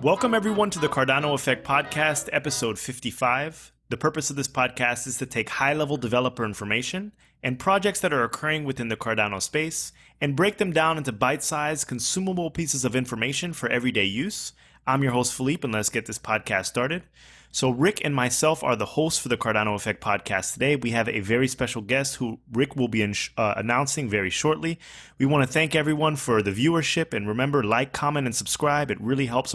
Welcome everyone to the Cardano Effect Podcast, episode 55. The purpose of this podcast is to take high-level developer information and projects that are occurring within the Cardano space and break them down into bite-sized, consumable pieces of information for everyday use. I'm your host, Philippe, and let's get this podcast started. So Rick and myself are the hosts for the Cardano Effect Podcast today. We have a very special guest who Rick will be announcing very shortly. We want to thank everyone for the viewership, and remember, like, comment, and subscribe. It really helps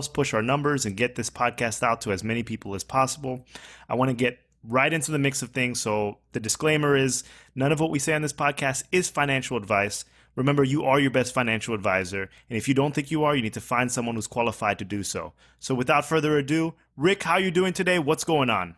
push our numbers and get this podcast out to as many people as possible. I want to get right into the mix of things. So the disclaimer is none of what we say on this podcast is financial advice. Remember, you are your best financial advisor, and if you don't think you are, you need to find someone who's qualified to do so. So without further ado, Rick, how are you doing today? What's going on?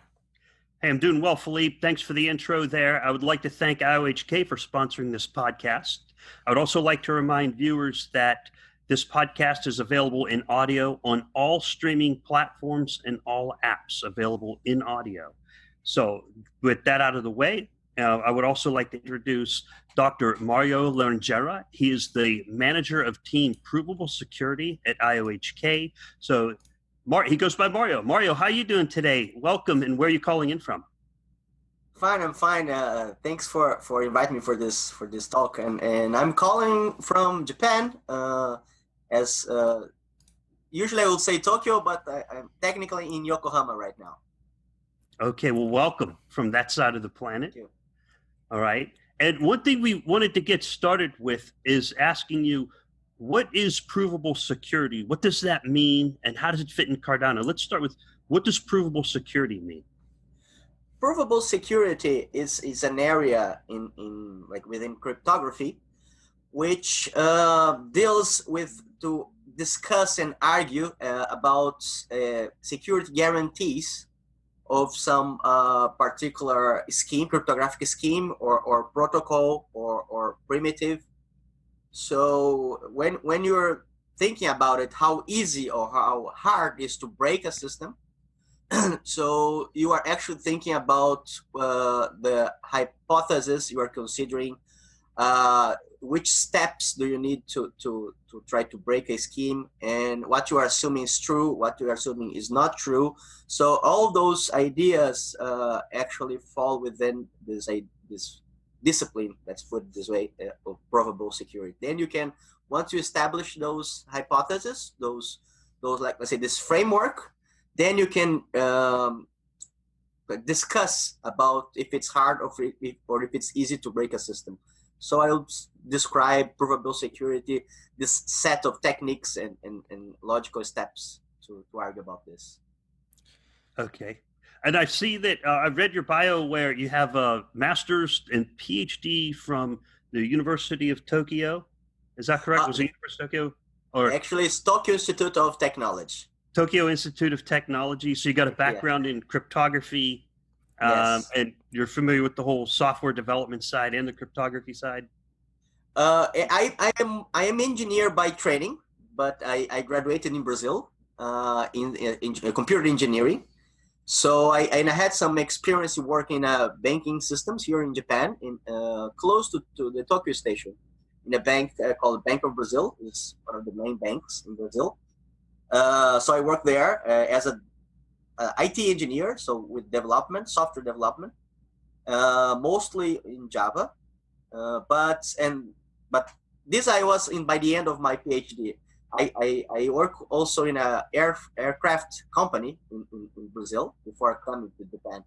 Hey, I'm doing well, Philippe. Thanks for the intro there. I would like to thank IOHK for sponsoring this podcast. I would also like to remind viewers that this podcast is available in audio on all streaming platforms and all apps available in audio. So with that out of the way, I would also like to introduce Dr. Mario Larangeira. He is the manager of team Provable Security at IOHK. So he goes by Mario. Mario, how are you doing today? Welcome, and where are you calling in from? Fine, I'm fine. Thanks for inviting me for this talk. And I'm calling from Japan. Usually I would say Tokyo, but I'm technically in Yokohama right now. Okay, well, welcome from that side of the planet. Thank you. All right. And one thing we wanted to get started with is asking you, what is provable security? What does that mean? And how does it fit in Cardano? Let's start with, what does provable security mean? Provable security is an area within cryptography, which deals with to discuss and argue about security guarantees of some particular scheme, cryptographic scheme or protocol or primitive. So when you're thinking about it, how easy or how hard it is to break a system, so you are actually thinking about the hypothesis you are considering, which steps do you need to try to break a scheme, and what you are assuming is true, what you are assuming is not true. So all those ideas actually fall within this discipline, let's put it this way, of provable security. Then you can, once you establish those hypotheses, those like, let's say, this framework, then you can discuss about if it's hard or if it's easy to break a system. So I'll describe provable security, this set of techniques and logical steps to argue about this. Okay. And I see that I've read your bio where you have a master's and PhD from the University of Tokyo. Is that correct? Was it University of Tokyo? Or actually, it's Tokyo Institute of Technology. Tokyo Institute of Technology. So you got a background in cryptography. Yes. And you're familiar with the whole software development side and the cryptography side? I am engineer by training, but I graduated in Brazil in computer engineering. So I had some experience working in banking systems here in Japan, close to the Tokyo station, in a bank called Bank of Brazil. It's one of the main banks in Brazil. So I worked there as a IT engineer, so with development, software development, mostly in Java. But this I was in by the end of my PhD. I work also in a aircraft company in Brazil before coming to Japan.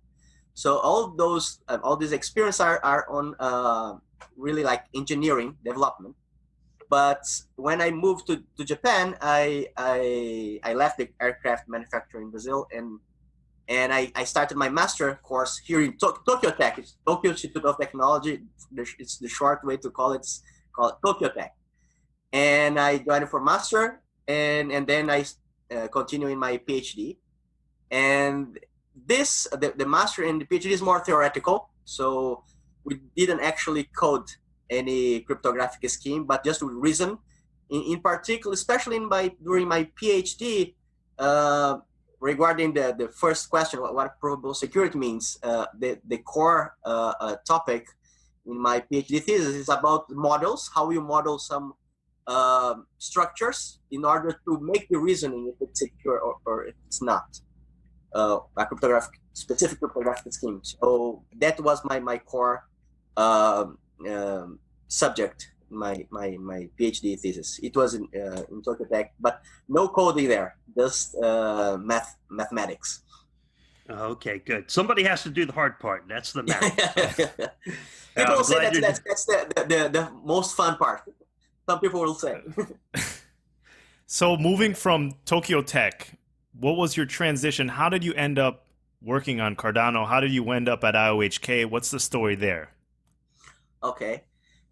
So all these experiences are on really like engineering development. But when I moved to Japan, I left the aircraft manufacturer in Brazil and I started my master course here in Tokyo Tech. It's Tokyo Institute of Technology. It's the short way to call it. It's called Tokyo Tech. And I joined for master, and then I continue in my PhD. And the master and the PhD is more theoretical. So we didn't actually code any cryptographic scheme, but just to reason. In particular, especially during my PhD, regarding the first question, what provable security means, the core topic in my PhD thesis is about models, how you model some structures in order to make the reasoning if it's secure or if it's not a specific cryptographic scheme. So that was my core subject, my PhD thesis. It was in Tokyo Tech, but no coding there, just mathematics. Okay, good. Somebody has to do the hard part. That's the math. People will say that's the most fun part. Some people will say. So moving from Tokyo Tech, what was your transition? How did you end up working on Cardano? How did you end up at IOHK? What's the story there? Okay.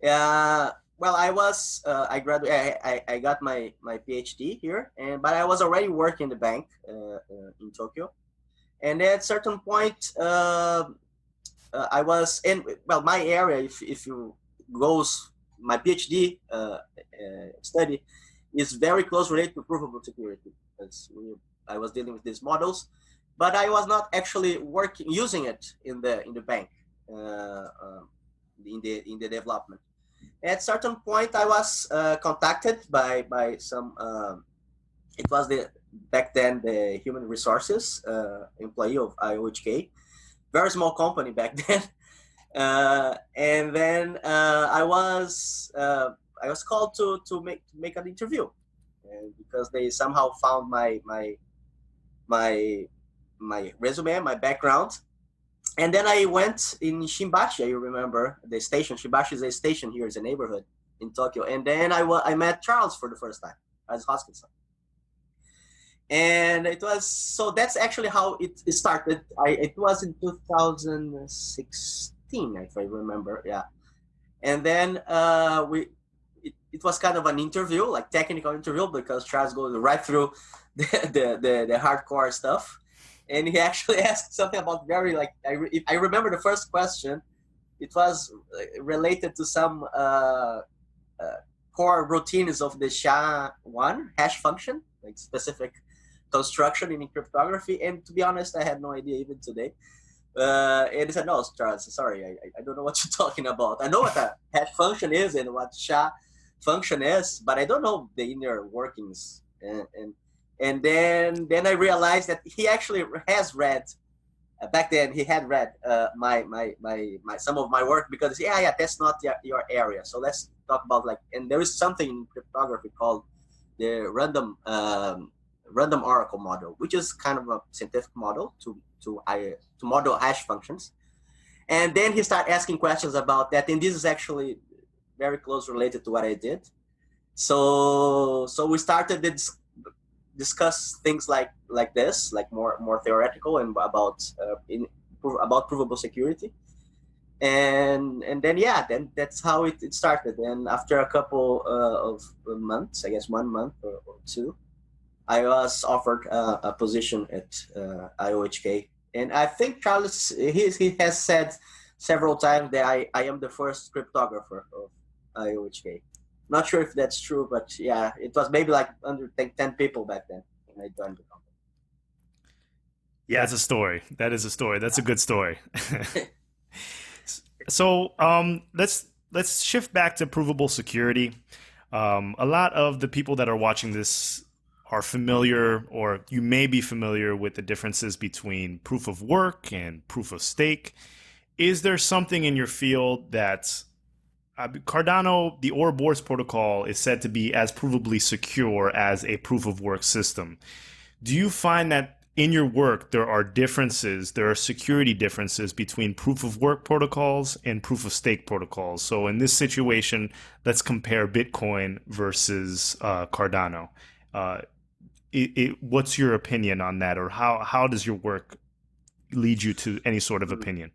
Well, I graduated. I got my PhD here, but I was already working in the bank in Tokyo. And at a certain point, I was in, well, my area, if you goes, my PhD study is very close related to provable security. I was dealing with these models, but I was not actually using it in the bank, in the development. At a certain point, I was contacted by some, it was back then the human resources employee of IOHK, very small company back then, and then I was called to make an interview, because they somehow found my resume, my background, and then I went in Shimbashi. You remember the station? Shimbashi is a station here, it's a neighborhood in Tokyo, and then I met Charles for the first time as Hoskinson. And it was, so that's actually how it started. It was in 2016, if I remember, yeah. And then it was kind of an interview, like technical interview, because Charles goes right through the hardcore stuff. And he actually asked something about very, like, I remember the first question, it was related to some core routines of the SHA-1 hash function, like specific construction in cryptography, and to be honest, I had no idea even today. And he said, "No, Charles, sorry, I don't know what you're talking about. I know what a hash function is and what SHA function is, but I don't know the inner workings." And then I realized that he actually has read. Back then, he had read my some of my work, because yeah, that's not your area. So let's talk about, like, and there is something in cryptography called the random oracle model, which is kind of a scientific model to model hash functions. And then he started asking questions about that, and this is actually very close related to what I did. So we started to discuss things like this, like more theoretical, and about provable security. And then that's how it started. And after a couple of months, I guess 1 month or two, I was offered a position at IOHK. And I think Charles, he has said several times that I am the first cryptographer of IOHK. Not sure if that's true, but yeah, it was maybe like under 10 people back then when I joined the company. Yeah, that's a story. That is a story. That's a good story. So let's shift back to provable security. A lot of the people that are watching this are familiar, or you may be familiar with, the differences between proof of work and proof of stake. Is there something in your field that Cardano, the Ouroboros protocol, is said to be as provably secure as a proof of work system? Do you find that in your work there are security differences between proof of work protocols and proof of stake protocols? So in this situation, let's compare Bitcoin versus Cardano. What's your opinion on that, or how does your work lead you to any sort of opinion?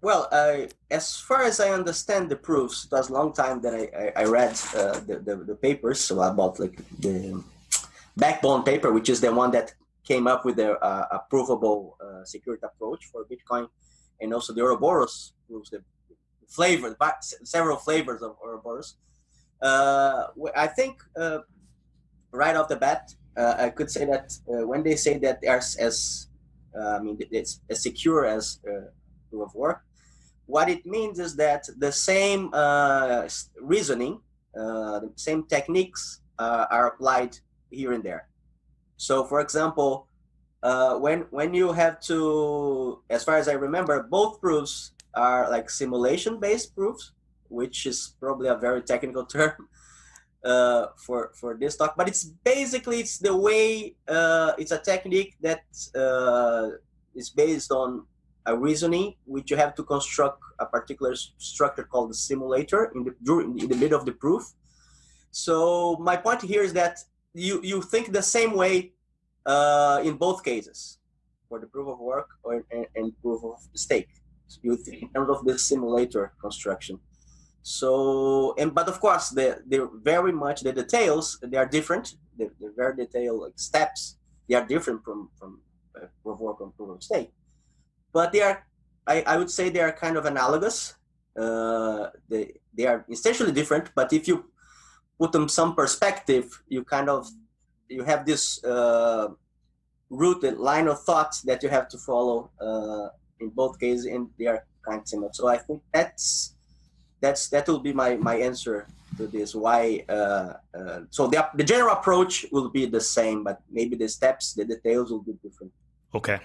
Well, as far as I understand the proofs, it was a long time that I read the papers about, like, the backbone paper, which is the one that came up with a provable security approach for Bitcoin, and also the Ouroboros proofs, the flavors, several flavors of Ouroboros. I think right off the bat, I could say that when they say that it's as secure as proof of work, what it means is that the same reasoning The same techniques are applied here and there. So, for example, when you have to, as far as I remember, both proofs are like simulation-based proofs, which is probably a very technical term for this talk. But it's basically it's the way it's a technique that is based on a reasoning, which you have to construct a particular structure called the simulator in the middle of the proof. So my point here is that you think the same way in both cases, for the proof of work and proof of stake. So you think in terms of the simulator construction. So, but of course, they're very much the details. They are different. The very detailed like steps. They are different from proof of work and proof of stake. But they are, I would say, they are kind of analogous. They are essentially different. But if you put them some perspective, you have this rooted line of thought that you have to follow in both cases, and they are kind of similar. So I think that will be my answer to this. Why? So the general approach will be the same, but maybe the steps, the details will be different. Okay,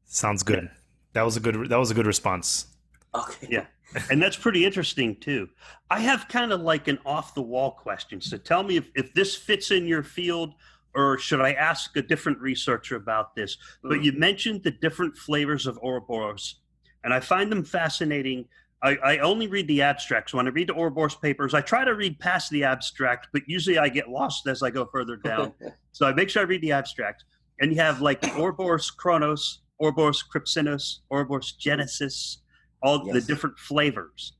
sounds good. That was a good response. Okay. Yeah. And that's pretty interesting too. I have kind of like an off the wall question. So tell me if this fits in your field, or should I ask a different researcher about this? But you mentioned the different flavors of Ouroboros, and I find them fascinating. I only read the abstracts. When I read the Ouroboros papers, I try to read past the abstract, but usually I get lost as I go further down. So I make sure I read the abstract. And you have like Ouroboros Chronos, Ouroboros Crypsinos, Ouroboros Genesis, all the different flavors.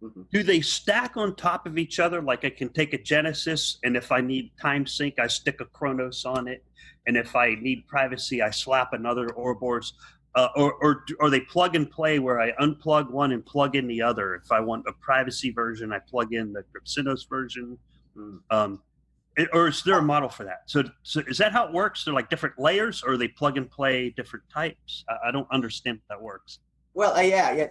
Mm-hmm. Do they stack on top of each other? Like I can take a Genesis, and if I need time sync, I stick a Chronos on it. And if I need privacy, I slap another Ouroboros. Or they plug and play where I unplug one and plug in the other. If I want a privacy version, I plug in the Crypsinos version. Or is there a model for that? So is that how it works? They're like different layers, or they plug and play different types? I don't understand how that works. Well, yeah.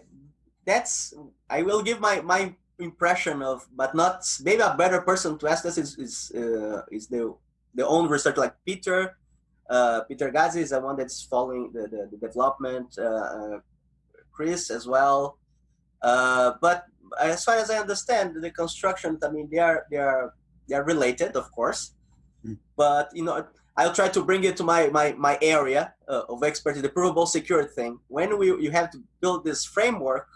That's, I will give my impression of, but not, maybe a better person to ask this is the own research, like Peter Gazzi is the one that's following the development, Chris as well. But as far as I understand, the construction, I mean, they are related, of course. But I'll try to bring it to my area of expertise, the provable security thing. When you have to build this framework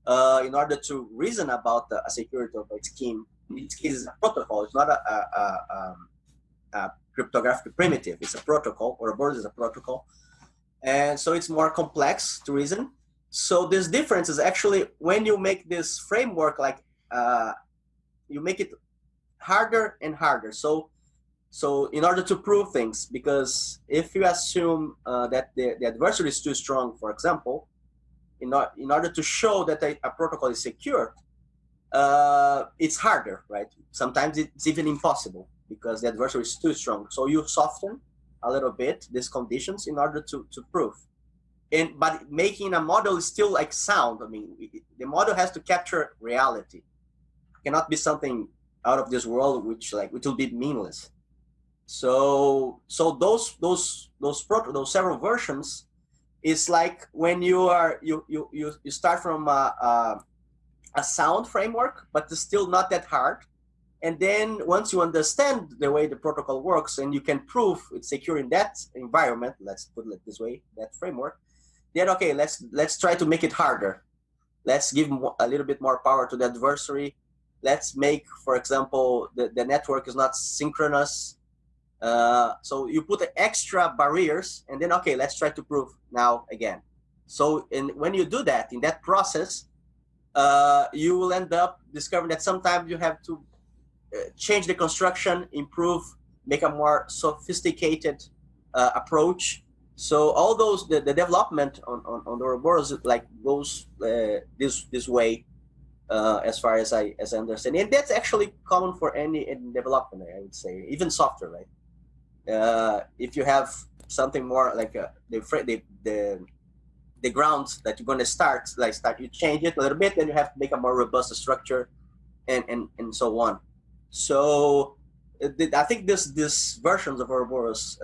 in order to reason about a security of a scheme, it is a protocol. It's not a cryptographic primitive. It's a protocol, or a board is a protocol. And so it's more complex to reason. So this difference is actually when you make this framework, like you make it harder and harder. So in order to prove things, because if you assume that the adversary is too strong, for example, in order to show that a protocol is secure, it's harder, right? Sometimes it's even impossible because the adversary is too strong. So you soften a little bit these conditions in order to prove. But making a model is still like sound. I mean, the model has to capture reality. It cannot be something out of this world which will be meaningless. So those several versions is like when you start from a sound framework, but it's still not that hard. And then once you understand the way the protocol works and you can prove it's secure in that environment, let's put it this way, that framework, then okay, let's try to make it harder. Let's give a little bit more power to the adversary. Let's make, for example, the network is not synchronous. So you put extra barriers, and then okay, let's try to prove now again. So when you do that, in that process, you will end up discovering that sometimes you have to change the construction, improve, make a more sophisticated approach. So all those the development on the Ouroboros like goes this way, as far as I understand, and that's actually common for any development, I would say, even software, right? If you have something more like the ground that you're going to start, you change it a little bit, then you have to make a more robust structure, and so on. So I think this versions of Ouroboros,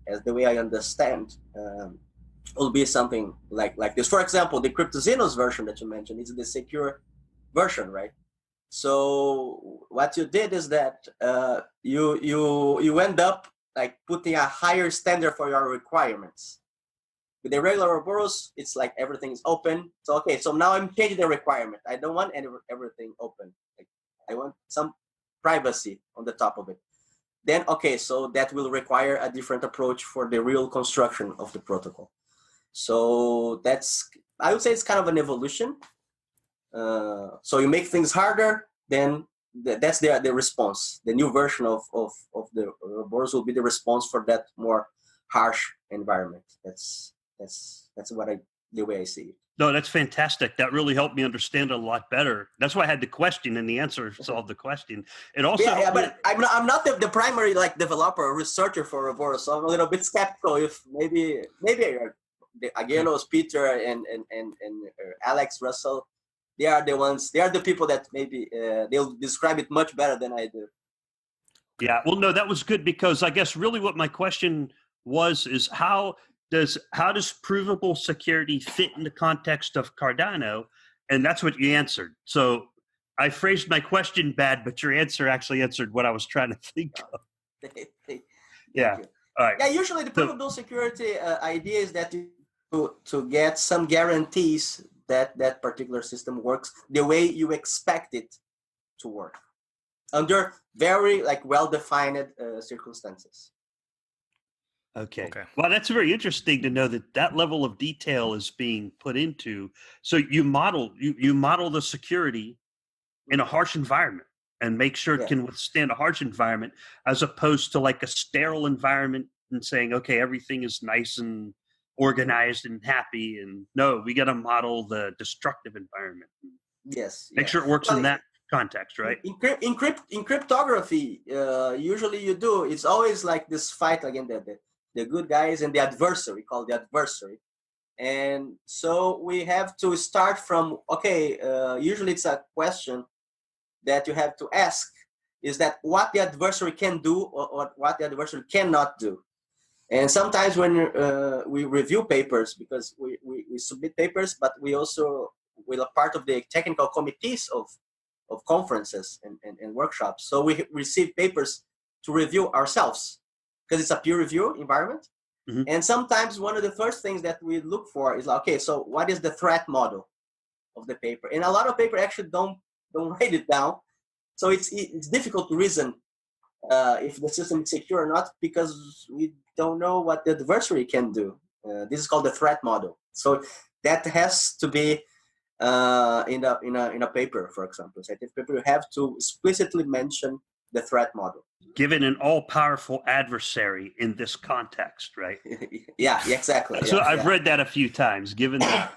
as the way I understand, will be something like this. For example, the CryptoZenos version that you mentioned is the secure version, right? So what you did is that you end up like putting a higher standard for your requirements. With the regular Ouroboros, it's like everything is open. So okay, so now I'm changing the requirement. I don't want everything open. Like, I want some privacy on the top of it. Then okay, so that will require a different approach for the real construction of the protocol. So I would say it's kind of an evolution. So you make things harder, then that's the response. The new version of the Ouroboros will be the response for that more harsh environment. That's the way I see it. No, that's fantastic. That really helped me understand it a lot better. That's why I had the question, and the answer solved the question. It also but I'm not the primary like developer or researcher for Ouroboros, so I'm a little bit skeptical if maybe the Agelos, Peter, and Alex Russell, they are the people that maybe they'll describe it much better than I do. Yeah, well, no, that was good, because I guess really what my question is how does provable security fit in the context of Cardano? And that's what you answered. So I phrased my question bad, but your answer actually answered what I was trying to think of. Yeah. All right. Yeah, usually the provable security idea is that to get some guarantees that that particular system works the way you expect it to work under very like well-defined circumstances. Okay. Well, that's very interesting to know that level of detail is being put into. So you model the security in a harsh environment and make sure it can withstand a harsh environment, as opposed to like a sterile environment and saying, okay, everything is nice and organized and happy. And no, we got to model the destructive environment. Yes. Make sure it works in that context, right? In cryptography, usually it's always like this fight again, the good guys and the adversary, called the adversary. And so we have to start from, okay, usually it's a question that you have to ask, is that what the adversary can do or what the adversary cannot do. And sometimes when we review papers, because we submit papers, but we also will are part of the technical committees of conferences and workshops. So we receive papers to review ourselves because it's a peer review environment. Mm-hmm. And sometimes one of the first things that we look for is like, okay, so what is the threat model of the paper? And a lot of paper actually don't write it down. So it's difficult to reason if the system is secure or not, because we don't know what the adversary can do. This is called the threat model. So that has to be in a paper, for example, scientific paper. You have to explicitly mention the threat model. Given an all-powerful adversary in this context, right? Yeah, exactly. So I've read that a few times. Given that.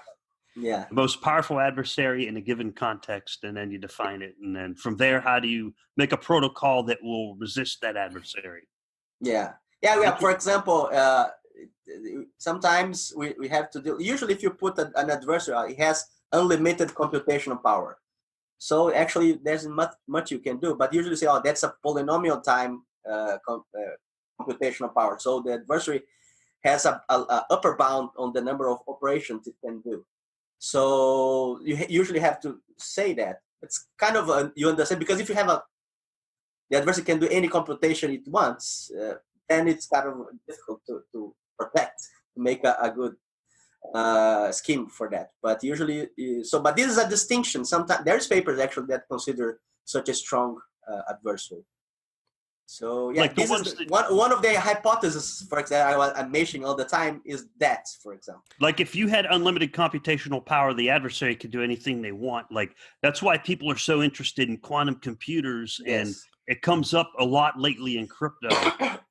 Yeah. The most powerful adversary in a given context, and then you define it. And then from there, how do you make a protocol that will resist that adversary? Yeah. For example, sometimes we have to do, usually if you put an adversary, it has unlimited computational power. So actually there's much you can do, but usually say, oh, that's a polynomial time computational power. So the adversary has a upper bound on the number of operations it can do. So you usually have to say that. It's kind of you understand, because if you have the adversary can do any computation it wants, then it's kind of difficult to protect, to make a good scheme for that. But usually, but this is a distinction. Sometimes there's papers actually that consider such a strong adversary. So yeah, like one of the hypotheses, for example, I'm mentioning all the time is that, for example. Like if you had unlimited computational power, the adversary could do anything they want. Like that's why people are so interested in quantum computers, and it comes up a lot lately in crypto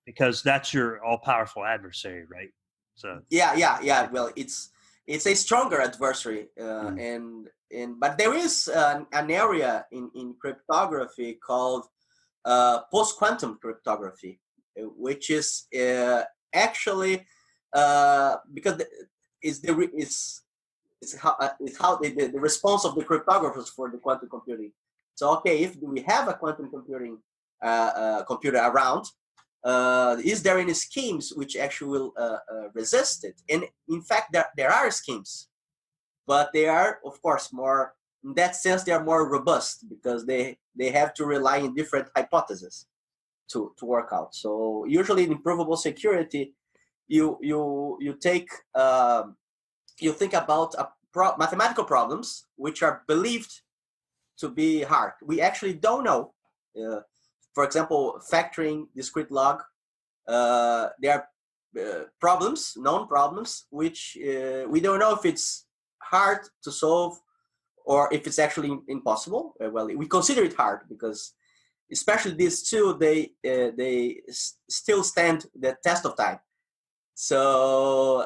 because that's your all-powerful adversary, right? So yeah. Well, it's a stronger adversary, but there is an area in cryptography called PostQuantum Cryptography, which is actually because it's how the response of the cryptographers for the quantum computing So, okay, if we have a quantum computing computer around, is there any schemes which actually will resist it? And in fact, there are schemes, but they are, of course, more, in that sense, they are more robust because they have to rely on different hypotheses to work out. So usually in provable security, you take you think about mathematical problems which are believed to be hard. We actually don't know. For example, factoring discrete log. There are problems, known problems, which we don't know if it's hard to solve or if it's actually impossible. Well, we consider it hard because, especially these two, they still stand the test of time. So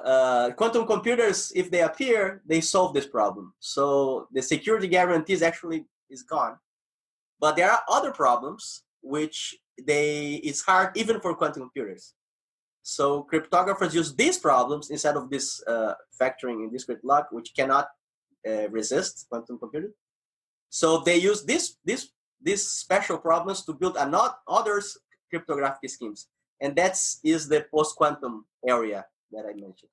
quantum computers, if they appear, they solve this problem. So the security guarantees actually is gone. But there are other problems which it's hard even for quantum computers. So cryptographers use these problems instead of this factoring in discrete log, which cannot resist quantum computing. So they use these special problems to build other cryptographic schemes, and is the post-quantum area that I mentioned.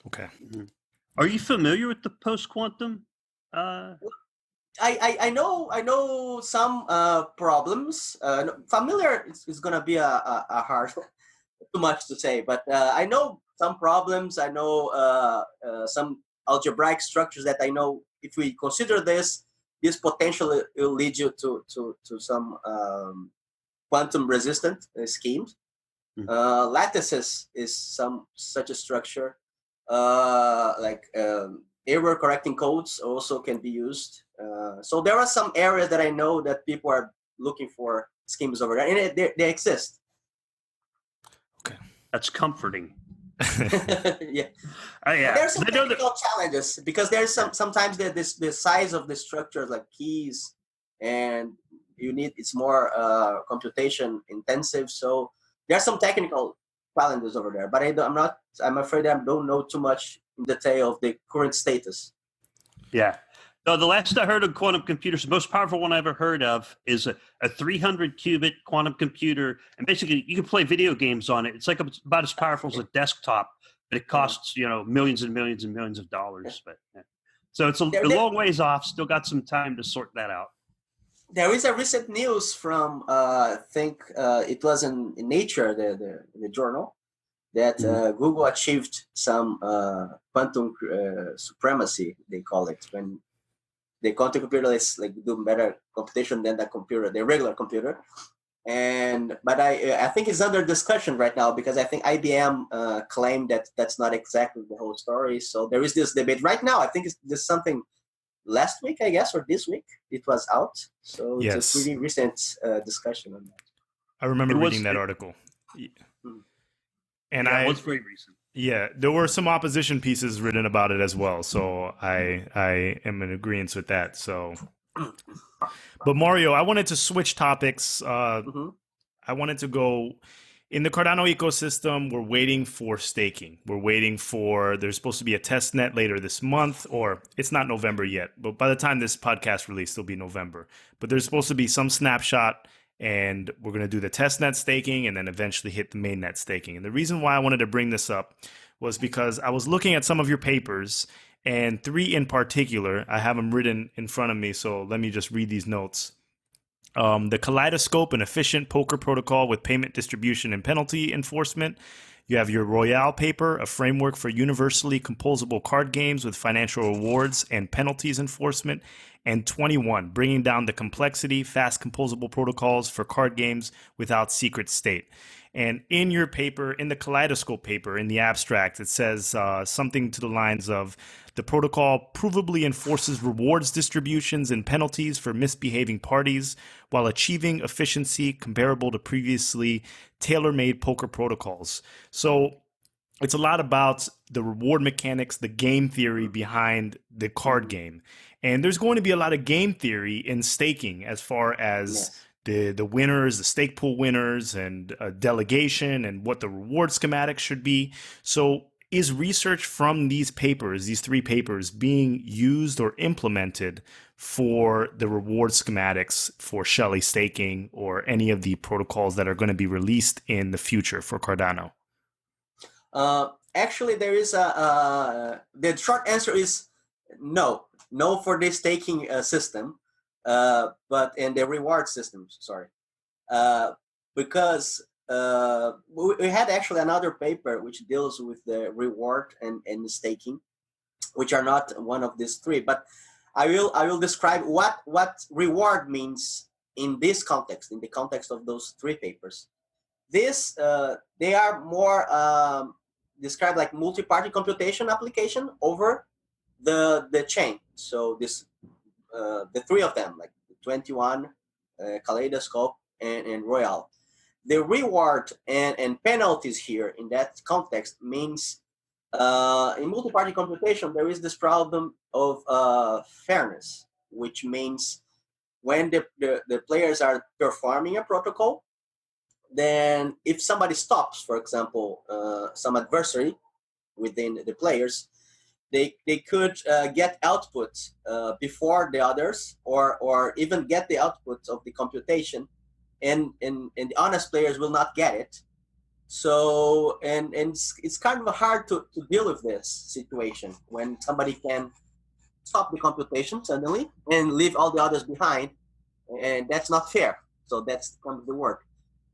Okay. Mm-hmm. Are you familiar with the post-quantum? I know some problems. Familiar is gonna be a hard, too much to say, but I know some problems. I know some algebraic structures that I know if we consider this potentially will lead you to some quantum resistant schemes. Lattices is some such a structure. Like error correcting codes also can be used. So there are some areas that I know that people are looking for schemes over there, and they exist. Okay, that's comforting. Yeah. Yeah. There's some technical challenges because there's sometimes the size of the structures like keys, and it's more computation intensive. So there's some technical challenges over there, but I'm afraid I don't know too much in detail of the current status. Yeah. No, the last I heard of quantum computers, the most powerful one I ever heard of is a 300 qubit quantum computer. And basically you can play video games on it. It's like about as powerful as a desktop, but it costs, millions and millions and millions of dollars. But yeah. So it's a long ways off. Still got some time to sort that out. There is a recent news from, I think it was in Nature, the journal, that Google achieved some quantum supremacy, they call it, when the quantum computer is like do better computation than the regular computer. But I think it's under discussion right now because I think IBM claimed that that's not exactly the whole story. So there is this debate right now. I think it's something last week, I guess, or this week it was out. So yes. It's a pretty recent discussion on that. I remember reading that article. And it was very recent. Yeah, there were some opposition pieces written about it as well. So I am in agreement with that. So, but Mario, I wanted to switch topics. I wanted to go in the Cardano ecosystem. We're waiting for staking. There's supposed to be a test net later this month, or it's not November yet, but by the time this podcast released, it'll be November. But there's supposed to be some snapshot, and we're going to do the test net staking and then eventually hit the main net staking. And the reason why I wanted to bring this up was because I was looking at some of your papers, and 3 in particular, I have them written in front of me. So let me just read these notes. The Kaleidoscope, an efficient poker protocol with payment distribution and penalty enforcement. You have your Royale paper, a framework for universally composable card games with financial rewards and penalties enforcement. And 21, bringing down the complexity, fast composable protocols for card games without secret state. And in your paper, in the Kaleidoscope paper, in the abstract, it says something to the lines of, the protocol provably enforces rewards distributions and penalties for misbehaving parties while achieving efficiency comparable to previously tailor-made poker protocols. So it's a lot about the reward mechanics, the game theory behind the card game. And there's going to be a lot of game theory in staking as far as the winners, the stake pool winners, and delegation, and what the reward schematics should be. So Is research from these papers, these 3 papers, being used or implemented for the reward schematics for Shelley staking or any of the protocols that are going to be released in the future for Cardano? Actually, there is the short answer is no. No for the staking system, and the reward systems, sorry. Because we had actually another paper which deals with the reward and the staking, which are not one of these 3. But I will describe what reward means in this context, in the context of those 3 papers. This they are more described like multi-party computation application over the chain. So this the 3 of them, like 21, Kaleidoscope, and Royale. The reward and penalties here in that context means in multi-party computation there is this problem of fairness, which means when the players are performing a protocol, then if somebody stops, for example, some adversary within the players, they could get output before the others, or even get the output of the computation, and the honest players will not get it. So and it's kind of hard to deal with this situation when somebody can stop the computation suddenly and leave all the others behind, and that's not fair. So that's kind of the word.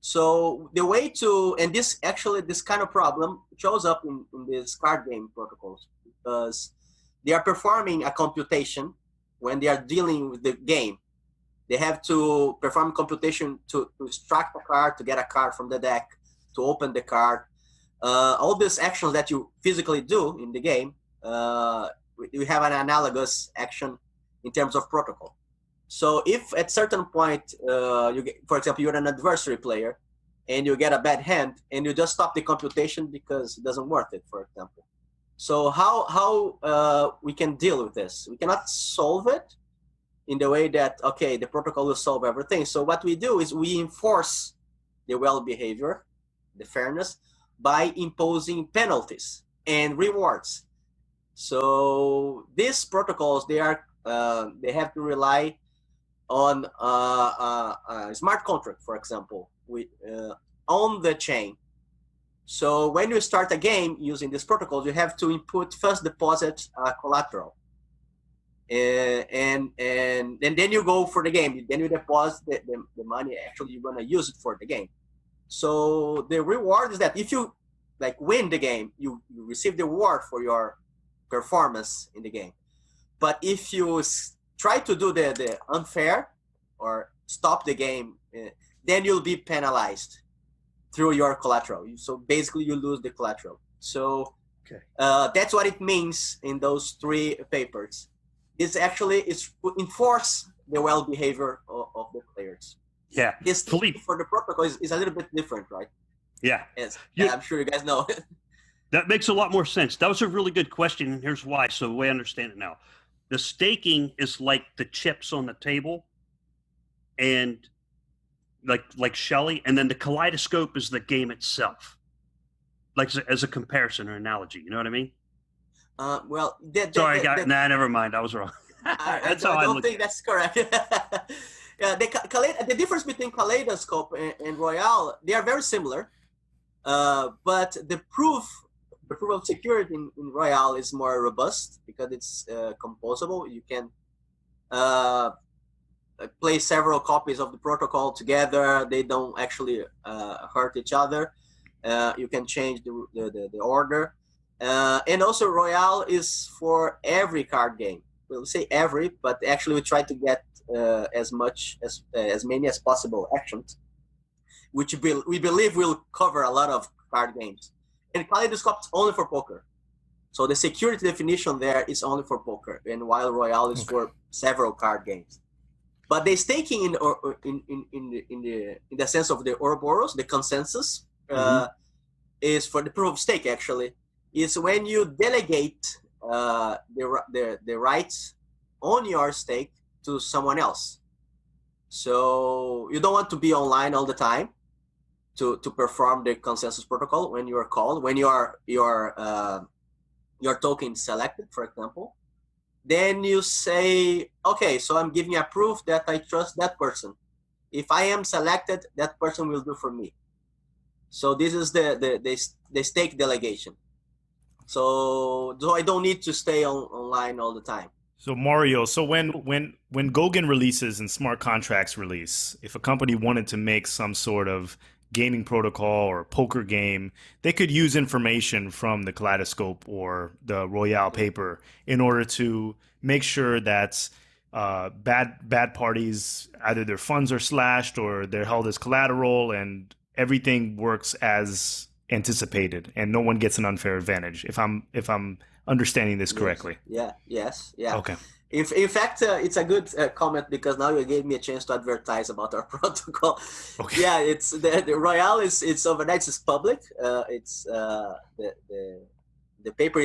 So the way to, and this kind of problem shows up in these card game protocols, because they are performing a computation when they are dealing with the game. They have to perform computation to extract a card, to get a card from the deck, to open the card. All these actions that you physically do in the game, we have an analogous action in terms of protocol. So if at certain point, for example, you're an adversary player and you get a bad hand and you just stop the computation because it doesn't worth it, for example. So how we can deal with this? We cannot solve it in the way that, okay, the protocol will solve everything. So what we do is we enforce the well behavior, the fairness, by imposing penalties and rewards. So these protocols, they have to rely on a smart contract, for example, on the chain. So when you start a game using these protocols, you have to input first deposit collateral, and then you go for the game. Then you deposit the money actually you're gonna use it for the game. So the reward is that if you win the game, you receive the reward for your performance in the game. But if you try to do the unfair or stop the game, then you'll be penalized through your collateral. So basically you lose the collateral. So that's what it means in those 3 papers. It's to enforce the well behavior of the players. Yeah. This for the protocol is a little bit different, right? Yeah. I'm sure you guys know. That makes a lot more sense. That was a really good question, and here's why. So we understand it now. The staking is like the chips on the table, and like Shelley, and then the Kaleidoscope is the game itself, like as a comparison or analogy. You know what I mean? Well, never mind. I was wrong. I don't think that's correct. Yeah, the difference between Kaleidoscope and Royale, they are very similar, but the proof of security in Royale is more robust because it's composable. You can place several copies of the protocol together. They don't actually hurt each other. You can change the order. And also Royale is for every card game. We'll say every, but actually we try to get as many as possible actions, which we believe will cover a lot of card games. And Kaleidoscope is only for poker. So the security definition there is only for poker, and while Royale is for several card games. But the staking in the sense of the Ouroboros, the consensus, is for the proof of stake. Actually, is when you delegate the rights on your stake to someone else. So you don't want to be online all the time. to perform the consensus protocol when you are called, when your token is selected, for example. Then you say, okay, so I'm giving a proof that I trust that person. If I am selected, that person will do for me. So this is the stake delegation. So I don't need to stay online all the time. So Mario, so when Goguen releases and smart contracts release, if a company wanted to make some sort of gaming protocol or poker game, they could use information from the Kaleidoscope or the Royale paper in order to make sure that bad parties, either their funds are slashed or they're held as collateral, and everything works as anticipated, and no one gets an unfair advantage. If I'm understanding this correctly. Yes. Okay. In fact, it's a good comment, because now you gave me a chance to advertise about our protocol. Okay. Yeah, it's the Royale it's overnight. It's public. It's the paper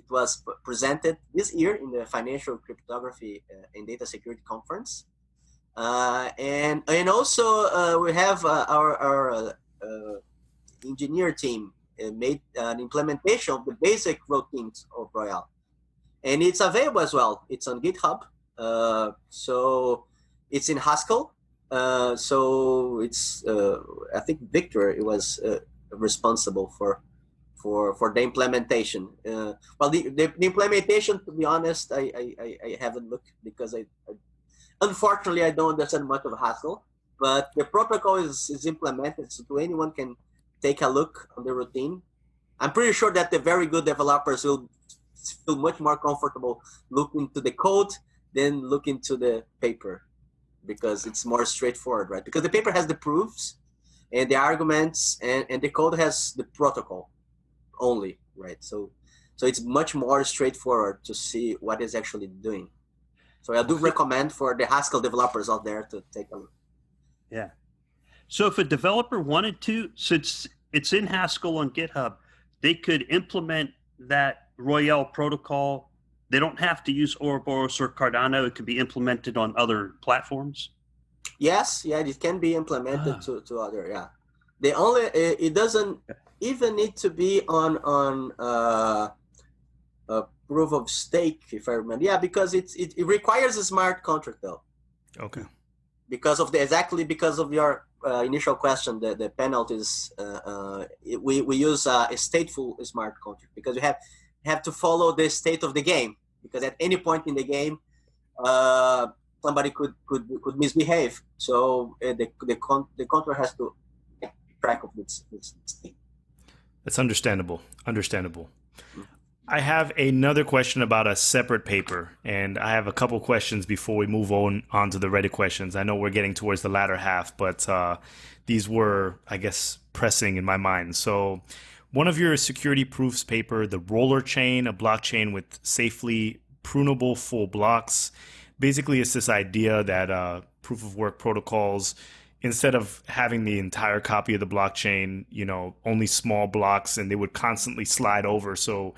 was presented this year in the Financial Cryptography and Data Security Conference, and also we have our engineer team made an implementation of the basic routines of Royale. And it's available as well. It's on GitHub. So it's in Haskell. So it's, I think Victor was responsible for the implementation. Well, the implementation, to be honest, I haven't looked, because unfortunately, I don't understand much of Haskell. But the protocol is implemented, so anyone can take a look on the routine. I'm pretty sure that the very good developers will feel much more comfortable looking to the code than looking to the paper, because it's more straightforward, right? Because the paper has the proofs and the arguments, and the code has the protocol only, right? So it's much more straightforward to see what is actually doing. So I do recommend for the Haskell developers out there to take a look. Yeah. So if a developer wanted to, since it's in Haskell on GitHub, they could implement that Royale protocol. They don't have to use Ouroboros or Cardano. It could be implemented on other platforms. Yes, yeah, it can be implemented to other. Yeah, it doesn't even need to be on a proof of stake, if I remember. Yeah, because it requires a smart contract though. Okay. Because of your initial question, the penalties, we use a stateful smart contract, because you have to follow the state of the game, because at any point in the game, somebody could misbehave. So the contract has to keep track of its state. That's understandable. I have another question about a separate paper, and I have a couple questions before we move on to the Reddit questions. I know we're getting towards the latter half, but these were, I guess, pressing in my mind. So one of your security proofs paper, the roller chain, a blockchain with safely prunable full blocks, basically it's this idea that proof of work protocols, instead of having the entire copy of the blockchain, only small blocks, and they would constantly slide over. So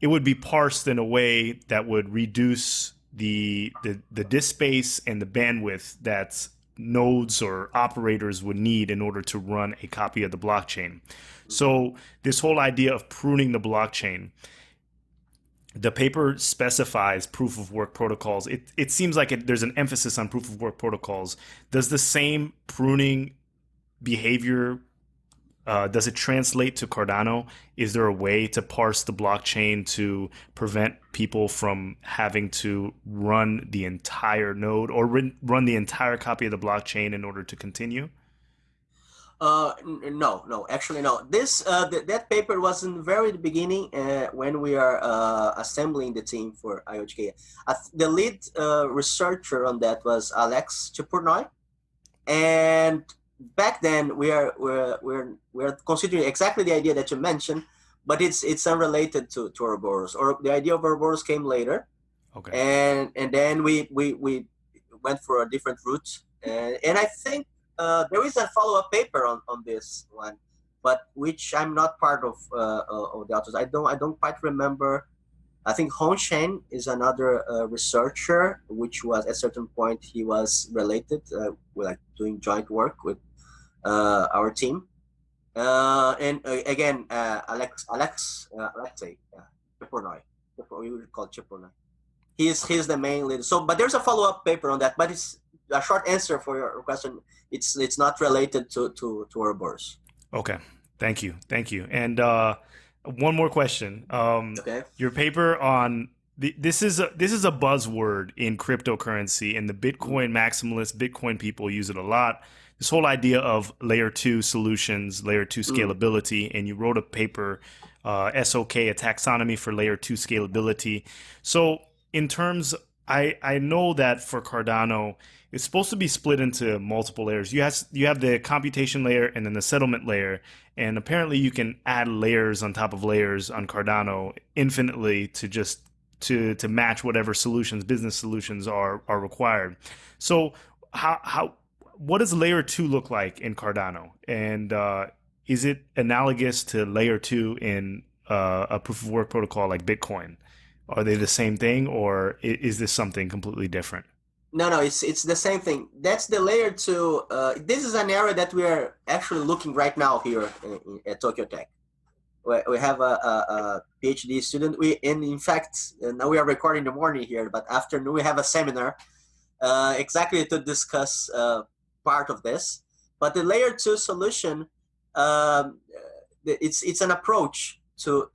it would be parsed in a way that would reduce the disk space and the bandwidth that nodes or operators would need in order to run a copy of the blockchain. So this whole idea of pruning the blockchain, the paper specifies proof of work protocols. It seems like there's an emphasis on proof of work protocols. Does the same pruning behavior does it translate to Cardano? Is there a way to parse the blockchain to prevent people from having to run the entire node or run the entire copy of the blockchain in order to continue? No, actually no. This that paper was in the very beginning when we are assembling the team for IOHK. The lead researcher on that was Alex Chapurnoy, and back then we're considering exactly the idea that you mentioned, but it's unrelated to Ouroboros, or the idea of Ouroboros came later. Okay. And then we went for a different route, and I think there is a follow-up paper on this one, but which I'm not part of the authors. I don't quite remember. I think Hong Shen is another researcher, which was at a certain point he was related, like doing joint work with our team. Again, Alexei Chipornoy, we would call Chipornoy. He's the main leader. So, but there's a follow-up paper on that. But it's a short answer for your question. It's not related to Ouroboros. Okay, thank you. And one more question. Okay. Your paper on this is a buzzword in cryptocurrency, and the Bitcoin maximalists, Bitcoin people use it a lot. This whole idea of layer 2 solutions, layer 2 scalability, and you wrote a paper, SOK, a taxonomy for layer 2 scalability. So in terms, I know that for Cardano, it's supposed to be split into multiple layers. You have the computation layer and then the settlement layer, and apparently you can add layers on top of layers on Cardano infinitely to just to match whatever solutions, business solutions are required. So how what does layer 2 look like in Cardano, and is it analogous to layer 2 in a proof of work protocol like Bitcoin? Are they the same thing, or is this something completely different? No, it's the same thing. That's the layer 2. This is an area that we are actually looking right now here at Tokyo Tech. We have a PhD student. In fact, now we are recording in the morning here, but afternoon we have a seminar exactly to discuss part of this. But the layer 2 solution, it's an approach to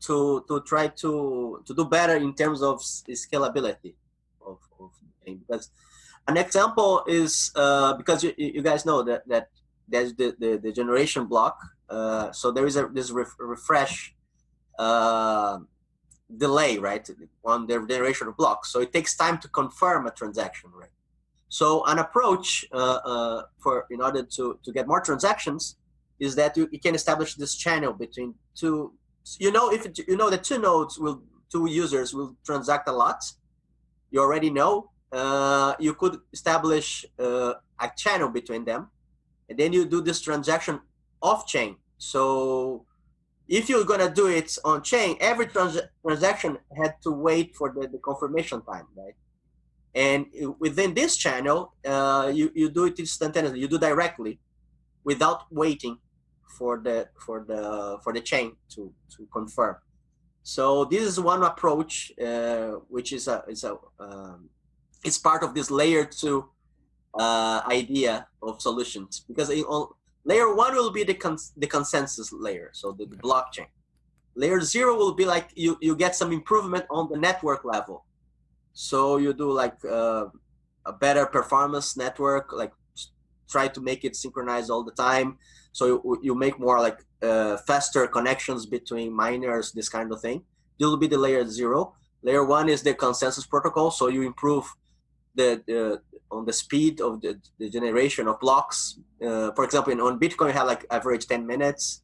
try to do better in terms of scalability of because an example is because you guys know that there's the generation block. So there is this refresh delay, right, on the generation of blocks. So it takes time to confirm a transaction, right? So an approach for in order to get more transactions is that you can establish this channel between two. If you know that two users will transact a lot, you already know. You could establish a channel between them, and then you do this transaction off chain. So if you're gonna do it on chain, every transaction had to wait for the confirmation time, right? And within this channel, you do it instantaneously. You do directly, without waiting for the chain to confirm. So this is one approach, which is it's part of this layer 2 idea of solutions, because layer 1 will be the consensus layer, so the blockchain. Layer 0 will be like you get some improvement on the network level. So you do like a better performance network, like try to make it synchronized all the time. So you make more like faster connections between miners, this kind of thing. This will be the layer 0. Layer 1 is the consensus protocol. So you improve on the speed of the generation of blocks. For example, on Bitcoin, you have like average 10 minutes.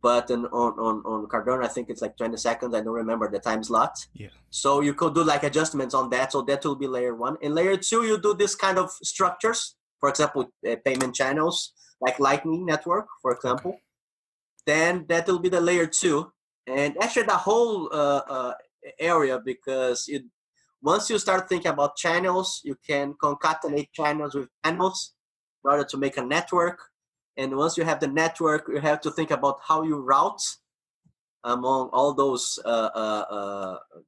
But on Cardano, I think it's like 20 seconds. I don't remember the time slot. Yeah. So you could do like adjustments on that. So that will be layer 1. In layer 2, you do this kind of structures. For example, payment channels like Lightning Network, for example. Okay. Then that will be the layer 2. And actually the whole area, because once you start thinking about channels, you can concatenate channels with channels in order to make a network. And once you have the network, you have to think about how you route among all those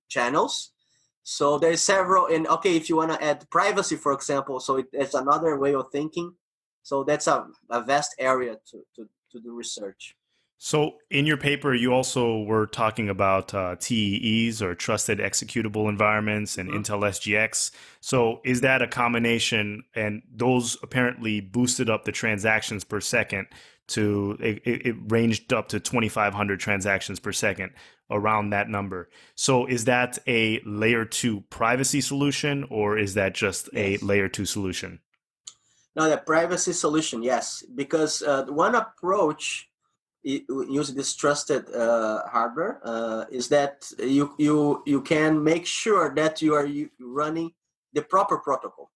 channels. So there's several, and okay, if you want to add privacy, for example, so it's another way of thinking. So that's a vast area to do research. So in your paper, you also were talking about TEEs, or trusted executable environments, and Intel SGX. So is that a combination? And those apparently boosted up the transactions per second to, it ranged up to 2,500 transactions per second, around that number. So is that a layer 2 privacy solution, or is that just a layer 2 solution? No, the privacy solution, yes. Because one approach using this trusted hardware is that you can make sure that you are running the proper protocol.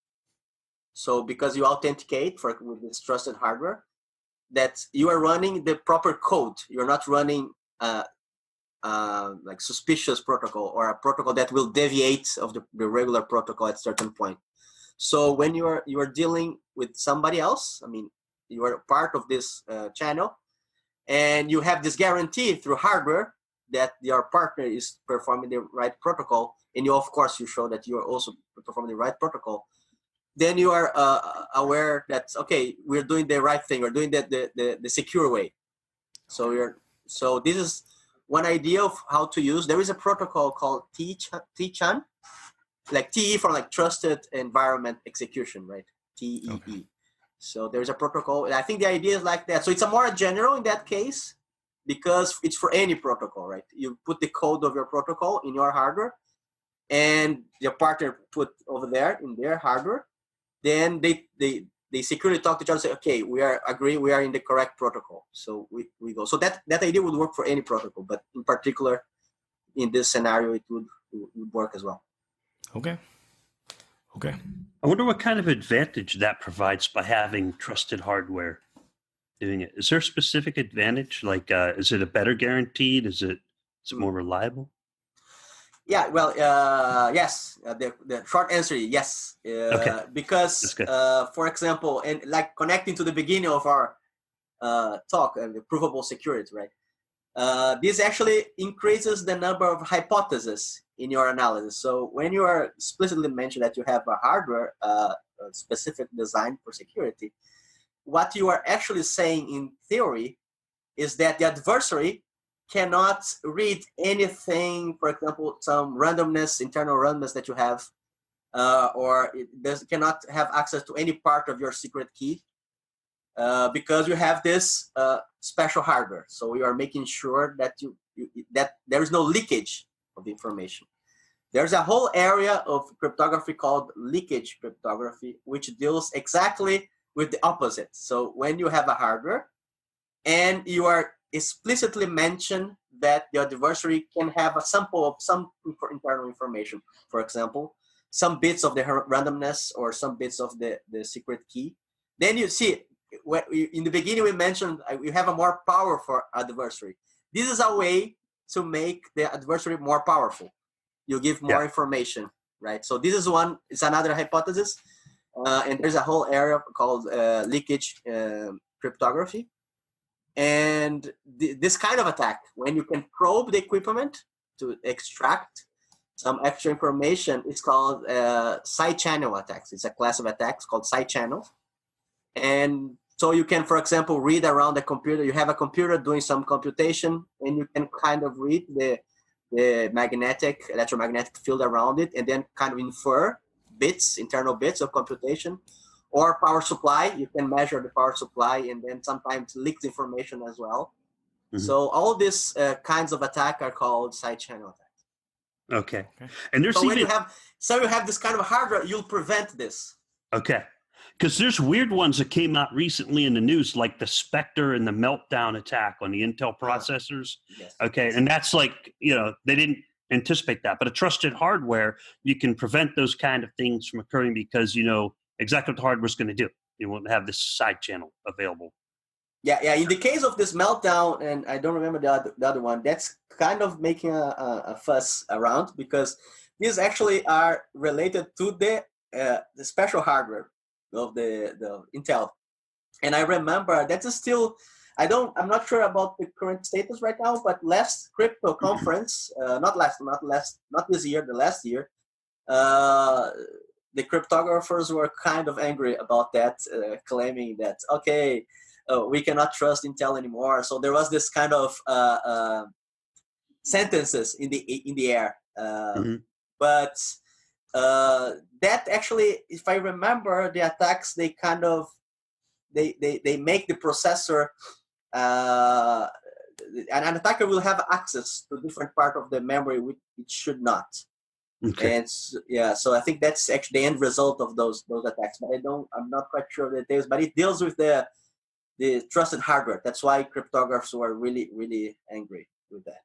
So because you authenticate with this trusted hardware, that you are running the proper code. You're not running like suspicious protocol, or a protocol that will deviate of the regular protocol at a certain point. So when you are dealing with somebody else, I mean, you are part of this channel, and you have this guarantee through hardware that your partner is performing the right protocol, and you, of course, you show that you are also performing the right protocol, then you are aware that, okay, we're doing the right thing, we're doing the secure way. So this is one idea of how to use. There is a protocol called TCHAN, like TE for like Trusted Environment Execution, right? TEE. Okay. So there's a protocol, and I think the idea is like that. So it's a more general in that case, because it's for any protocol, right? You put the code of your protocol in your hardware, and your partner put over there in their hardware. Then they securely talk to each other and say, okay, we are in the correct protocol. So we go. So that idea would work for any protocol, but in particular, in this scenario, it would work as well. Okay. I wonder what kind of advantage that provides by having trusted hardware doing it. Is there a specific advantage? Like, is it a better guaranteed? Is it more reliable? Yeah, well, yes. The short answer is yes. Okay. Because, for example, and like connecting to the beginning of our talk, the provable security, right? This actually increases the number of hypotheses in your analysis. So when you are explicitly mentioned that you have a hardware specific design for security, what you are actually saying in theory is that the adversary cannot read anything, for example, some randomness, internal randomness that you have, or it cannot have access to any part of your secret key because you have this special hardware. So we are making sure that that there is no leakage of the information. There's a whole area of cryptography called leakage cryptography, which deals exactly with the opposite. So when you have a hardware and you are explicitly mention that the adversary can have a sample of some internal information, for example, some bits of the randomness or some bits of the secret key, then you see, in the beginning we mentioned we have a more power for adversary. This is a way to make the adversary more powerful. You give more information, right? So this is it's another hypothesis. And there's a whole area called leakage cryptography. And this kind of attack, when you can probe the equipment to extract some extra information, it's called side channel attacks. It's a class of attacks called side channels. And so you can, for example, read around the computer. You have a computer doing some computation, and you can kind of read the electromagnetic field around it, and then kind of infer internal bits of computation. Or power supply, you can measure the power supply and then sometimes leak information as well. Mm-hmm. So all these kinds of attack are called side channel attacks. Okay. And there's when you have this kind of hardware, you'll prevent this. Okay. Because there's weird ones that came out recently in the news, like the Spectre and the Meltdown attack on the Intel processors. Yes. Okay. And that's like, they didn't anticipate that. But a trusted hardware, you can prevent those kind of things from occurring because exactly what the hardware is going to do. You won't have this side channel available. Yeah. In the case of this Meltdown, and I don't remember the other one, that's kind of making a fuss around because these actually are related to the special hardware of the Intel. And I remember that is still, I'm not sure about the current status right now, but last crypto conference, not this year, the last year, the cryptographers were kind of angry about that, claiming that, we cannot trust Intel anymore. So there was this kind of sentences in the air. But that actually, if I remember, the attacks, they kind of, they make the processor, an attacker will have access to different part of the memory which it should not. Okay. And so I think that's actually the end result of those attacks. But I'm not quite sure of the details. But it deals with the trusted hardware. That's why cryptographers were really, really angry with that.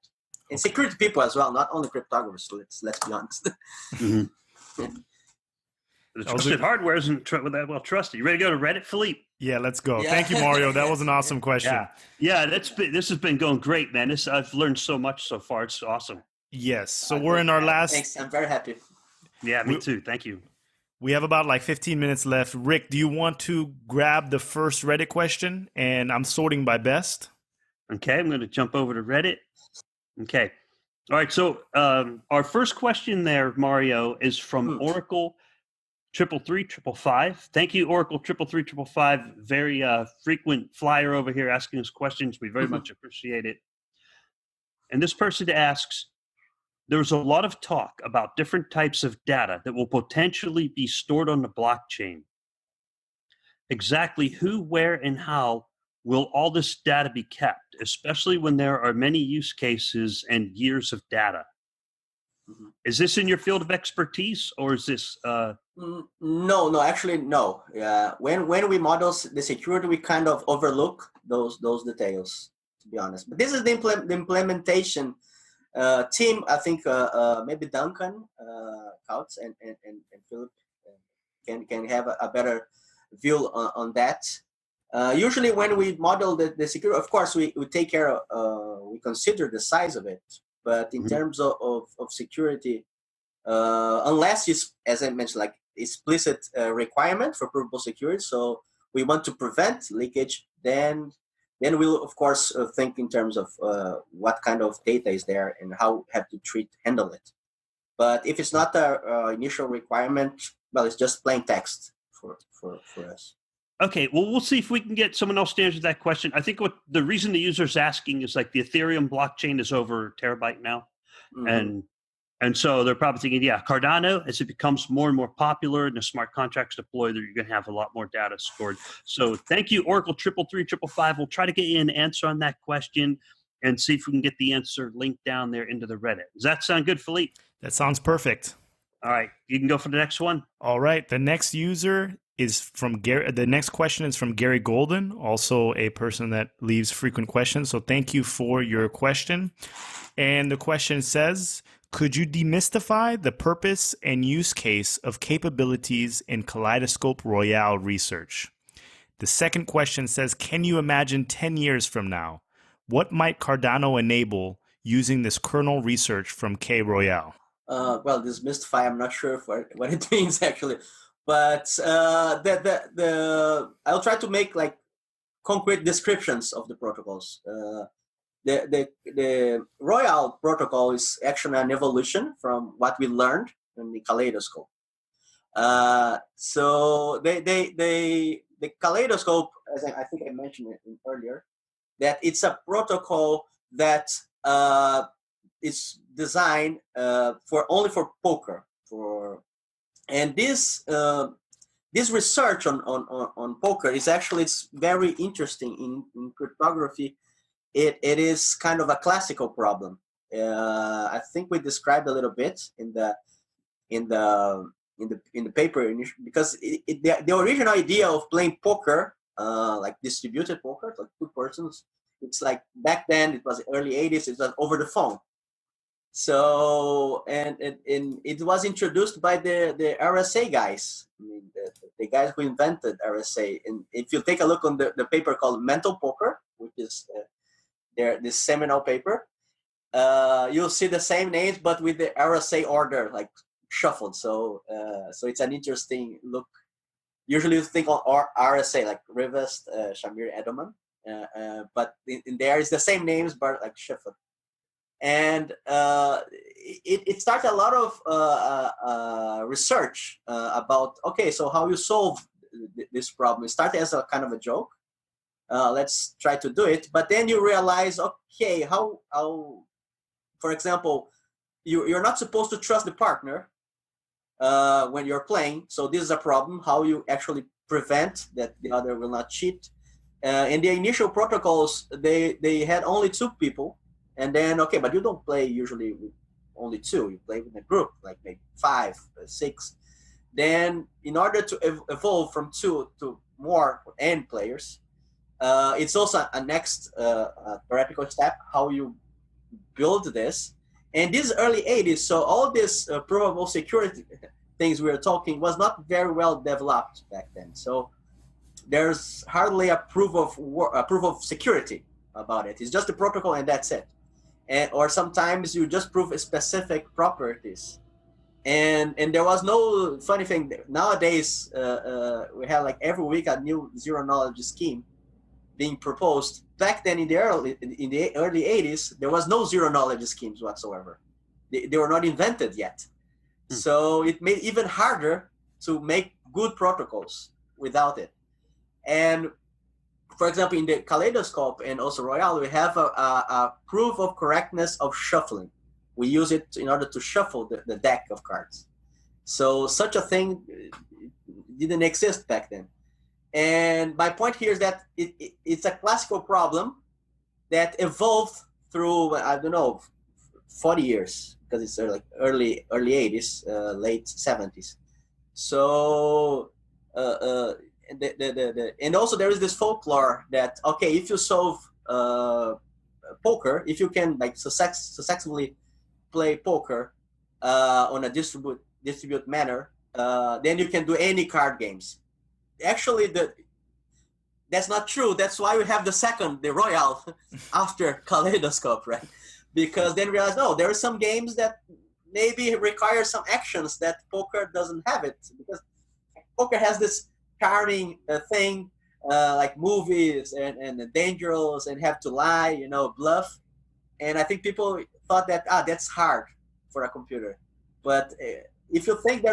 And security people as well, not only cryptographers. Let's be honest. Mm-hmm. The trusted hardware isn't that well trusted. You ready to go to Reddit, Philippe? Yeah, let's go. Yeah. Thank you, Mario. That was an awesome question. Yeah, this has been going great, man. I've learned so much so far. It's awesome. Yes. So we're in our last. Thanks. I'm very happy. Yeah, me too. Thank you. We have about 15 minutes left. Rick, do you want to grab the first Reddit question? And I'm sorting by best. Okay, I'm going to jump over to Reddit. Okay. All right. So our first question there, Mario, is from Oracle 33355. Thank you, Oracle 33355. Very frequent flyer over here asking us questions. We very much appreciate it. And this person asks, there's a lot of talk about different types of data that will potentially be stored on the blockchain. Exactly who, where, and how will all this data be kept, especially when there are many use cases and years of data? Is this in your field of expertise, or is this? No, actually, no. When we model the security, we kind of overlook those details, to be honest. But this is the implementation team. I think maybe Duncan Couts and Philip can have a better view on that. Usually when we model the security, of course, we take care of, we consider the size of it. But in terms of security, unless it's, as I mentioned, like explicit requirement for provable security, so we want to prevent leakage, then we'll, of course, think in terms of what kind of data is there and how have to handle it. But if it's not a initial requirement, well, it's just plain text for us. Okay, well, we'll see if we can get someone else to answer that question. I think what the reason the user's asking is like the Ethereum blockchain is over a terabyte now. And so they're probably thinking, yeah, Cardano, as it becomes more and more popular and the smart contracts deploy, you're going to have a lot more data stored. So thank you, Oracle 33355. We'll try to get you an answer on that question and see if we can get the answer linked down there into the Reddit. Does that sound good, Philippe? That sounds perfect. All right, you can go for the next one. All right, the next user is from Gary. The next question is from Gary Golden, also a person that leaves frequent questions. So thank you for your question. And the question says, could you demystify the purpose and use case of capabilities in Kaleidoscope Royale research? The second question says, can you imagine 10 years from now? What might Cardano enable using this kernel research from K Royale? Well, demystify, I'm not sure what it means actually. But I'll try to make like concrete descriptions of the protocols. The Royale protocol is actually an evolution from what we learned in the Kaleidoscope. So the Kaleidoscope, as I think I mentioned it earlier, that it's a protocol that is designed only for poker. And this research on poker is actually, it's very interesting in cryptography. It is kind of a classical problem. I think we described a little bit in the paper, because the original idea of playing poker, like distributed poker, like two persons, it's like back then it was early 80s. It was over the phone. So and it was introduced by the RSA guys. I mean, the guys who invented RSA. And if you take a look on the paper called Mental Poker, which is this seminal paper, you'll see the same names but with the RSA order like shuffled. So it's an interesting look. Usually you think on RSA like Rivest, Shamir, Edelman, but in there is the same names but like shuffled. And it started a lot of research about, okay, so how you solve this problem. It started as a kind of a joke. Let's try to do it. But then you realize, okay, how for example, you're not supposed to trust the partner when you're playing. So this is a problem, how you actually prevent that the other will not cheat. In the initial protocols, they had only two people. And then, okay, but you don't play usually with only two. You play with a group, like maybe 5, 6. Then, in order to evolve from 2 to more N players, it's also a next theoretical step, how you build this. And this early 80s, so all this provable security things we were talking was not very well developed back then. So there's hardly a proof of security about it. It's just a protocol and that's it. Or sometimes you just prove specific properties, and there was no funny thing. Nowadays we have like every week a new zero knowledge scheme, being proposed, back then in the early 80s, there was no zero knowledge schemes whatsoever. They were not invented yet. So it made it even harder to make good protocols without it. And for example, in the Kaleidoscope and also Royale, we have a proof of correctness of shuffling. We use it in order to shuffle the deck of cards. So such a thing didn't exist back then. And my point here is that it's a classical problem that evolved through, I don't know, 40 years, because it's like early 80s, late 70s. So, and also there is this folklore that, okay, if you solve poker, if you can like successfully play poker on a distribute manner, then you can do any card games. Actually, that's not true. That's why we have the Royale, after Kaleidoscope, right? Because then we realize, no, there are some games that maybe require some actions that poker doesn't have it. Because poker has this charming thing, like movies and dangerous and have to lie, bluff. And I think people thought that, that's hard for a computer. But if you think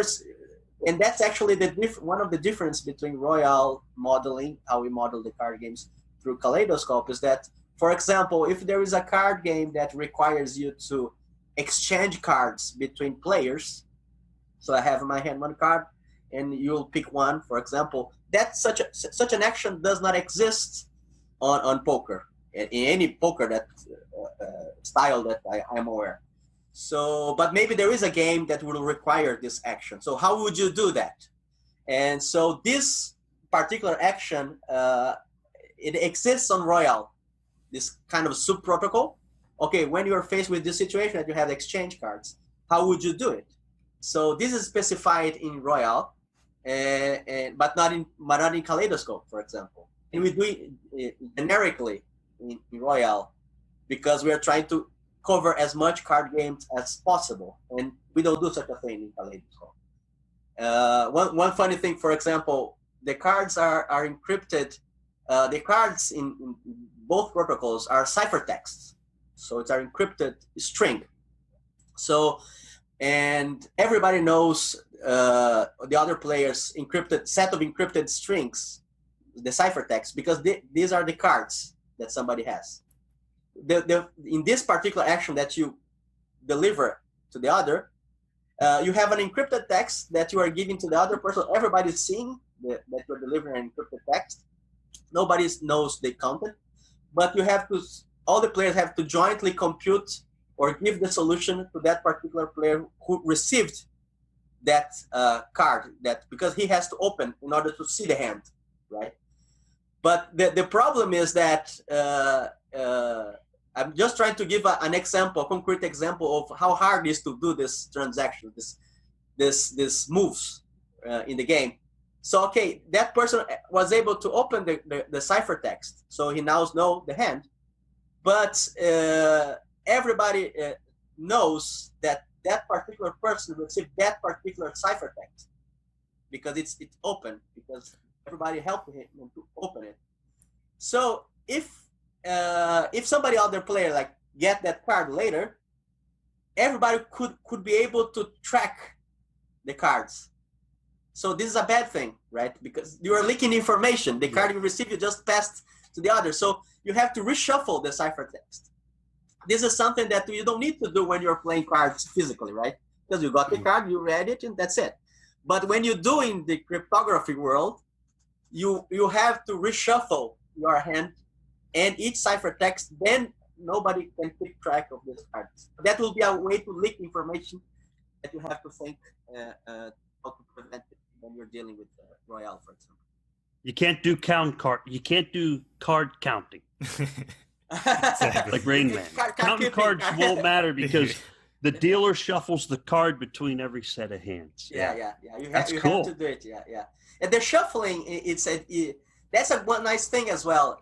and that's actually one of the difference between Royale modeling, how we model the card games, through Kaleidoscope, is that, for example, if there is a card game that requires you to exchange cards between players, so I have in my hand one card and you'll pick one, for example, that such an action does not exist on poker, in any poker that style that I am aware. So, but maybe there is a game that will require this action. So how would you do that? And so this particular action, it exists on Royale, this kind of sub-protocol. Okay, when you're faced with this situation that you have exchange cards, how would you do it? So this is specified in Royale, but not in Kaleidoscope, for example. And we do it generically in Royale because we are trying to cover as much card games as possible, and we don't do such a thing in Kaleidoscope. One funny thing, for example, the cards are encrypted. The cards in both protocols are ciphertexts, so it's an encrypted string. So, and everybody knows the other players' set of encrypted strings, the ciphertext, because these are the cards that somebody has. In this particular action that you deliver to the other, you have an encrypted text that you are giving to the other person. Everybody's seeing that you're delivering an encrypted text. Nobody knows the content, but all the players have to jointly compute or give the solution to that particular player who received that card, because he has to open in order to see the hand, right? But the problem is that I'm just trying to give an example, a concrete example of how hard it is to do this transaction, this moves in the game. So, okay, that person was able to open the ciphertext, so he now knows the hand, but everybody knows that particular person received that particular ciphertext because it's open, because everybody helped him to open it. So if somebody other player like get that card later, everybody could be able to track the cards. So this is a bad thing, right? Because you are leaking information. The card you received, you just passed to the other. So you have to reshuffle the ciphertext. This is something that you don't need to do when you're playing cards physically, right? Because you got the card, you read it, and that's it. But when you do in the cryptography world, you have to reshuffle your hand and each ciphertext, then nobody can keep track of this card. That will be a way to leak information that you have to think how to prevent it when you're dealing with Royale, for example. You can't do card counting. Exactly. Like Rain Man. Counting cards won't matter because the dealer shuffles the card between every set of hands. Yeah. You Have to do it. Yeah. And the shuffling, that's one nice thing as well.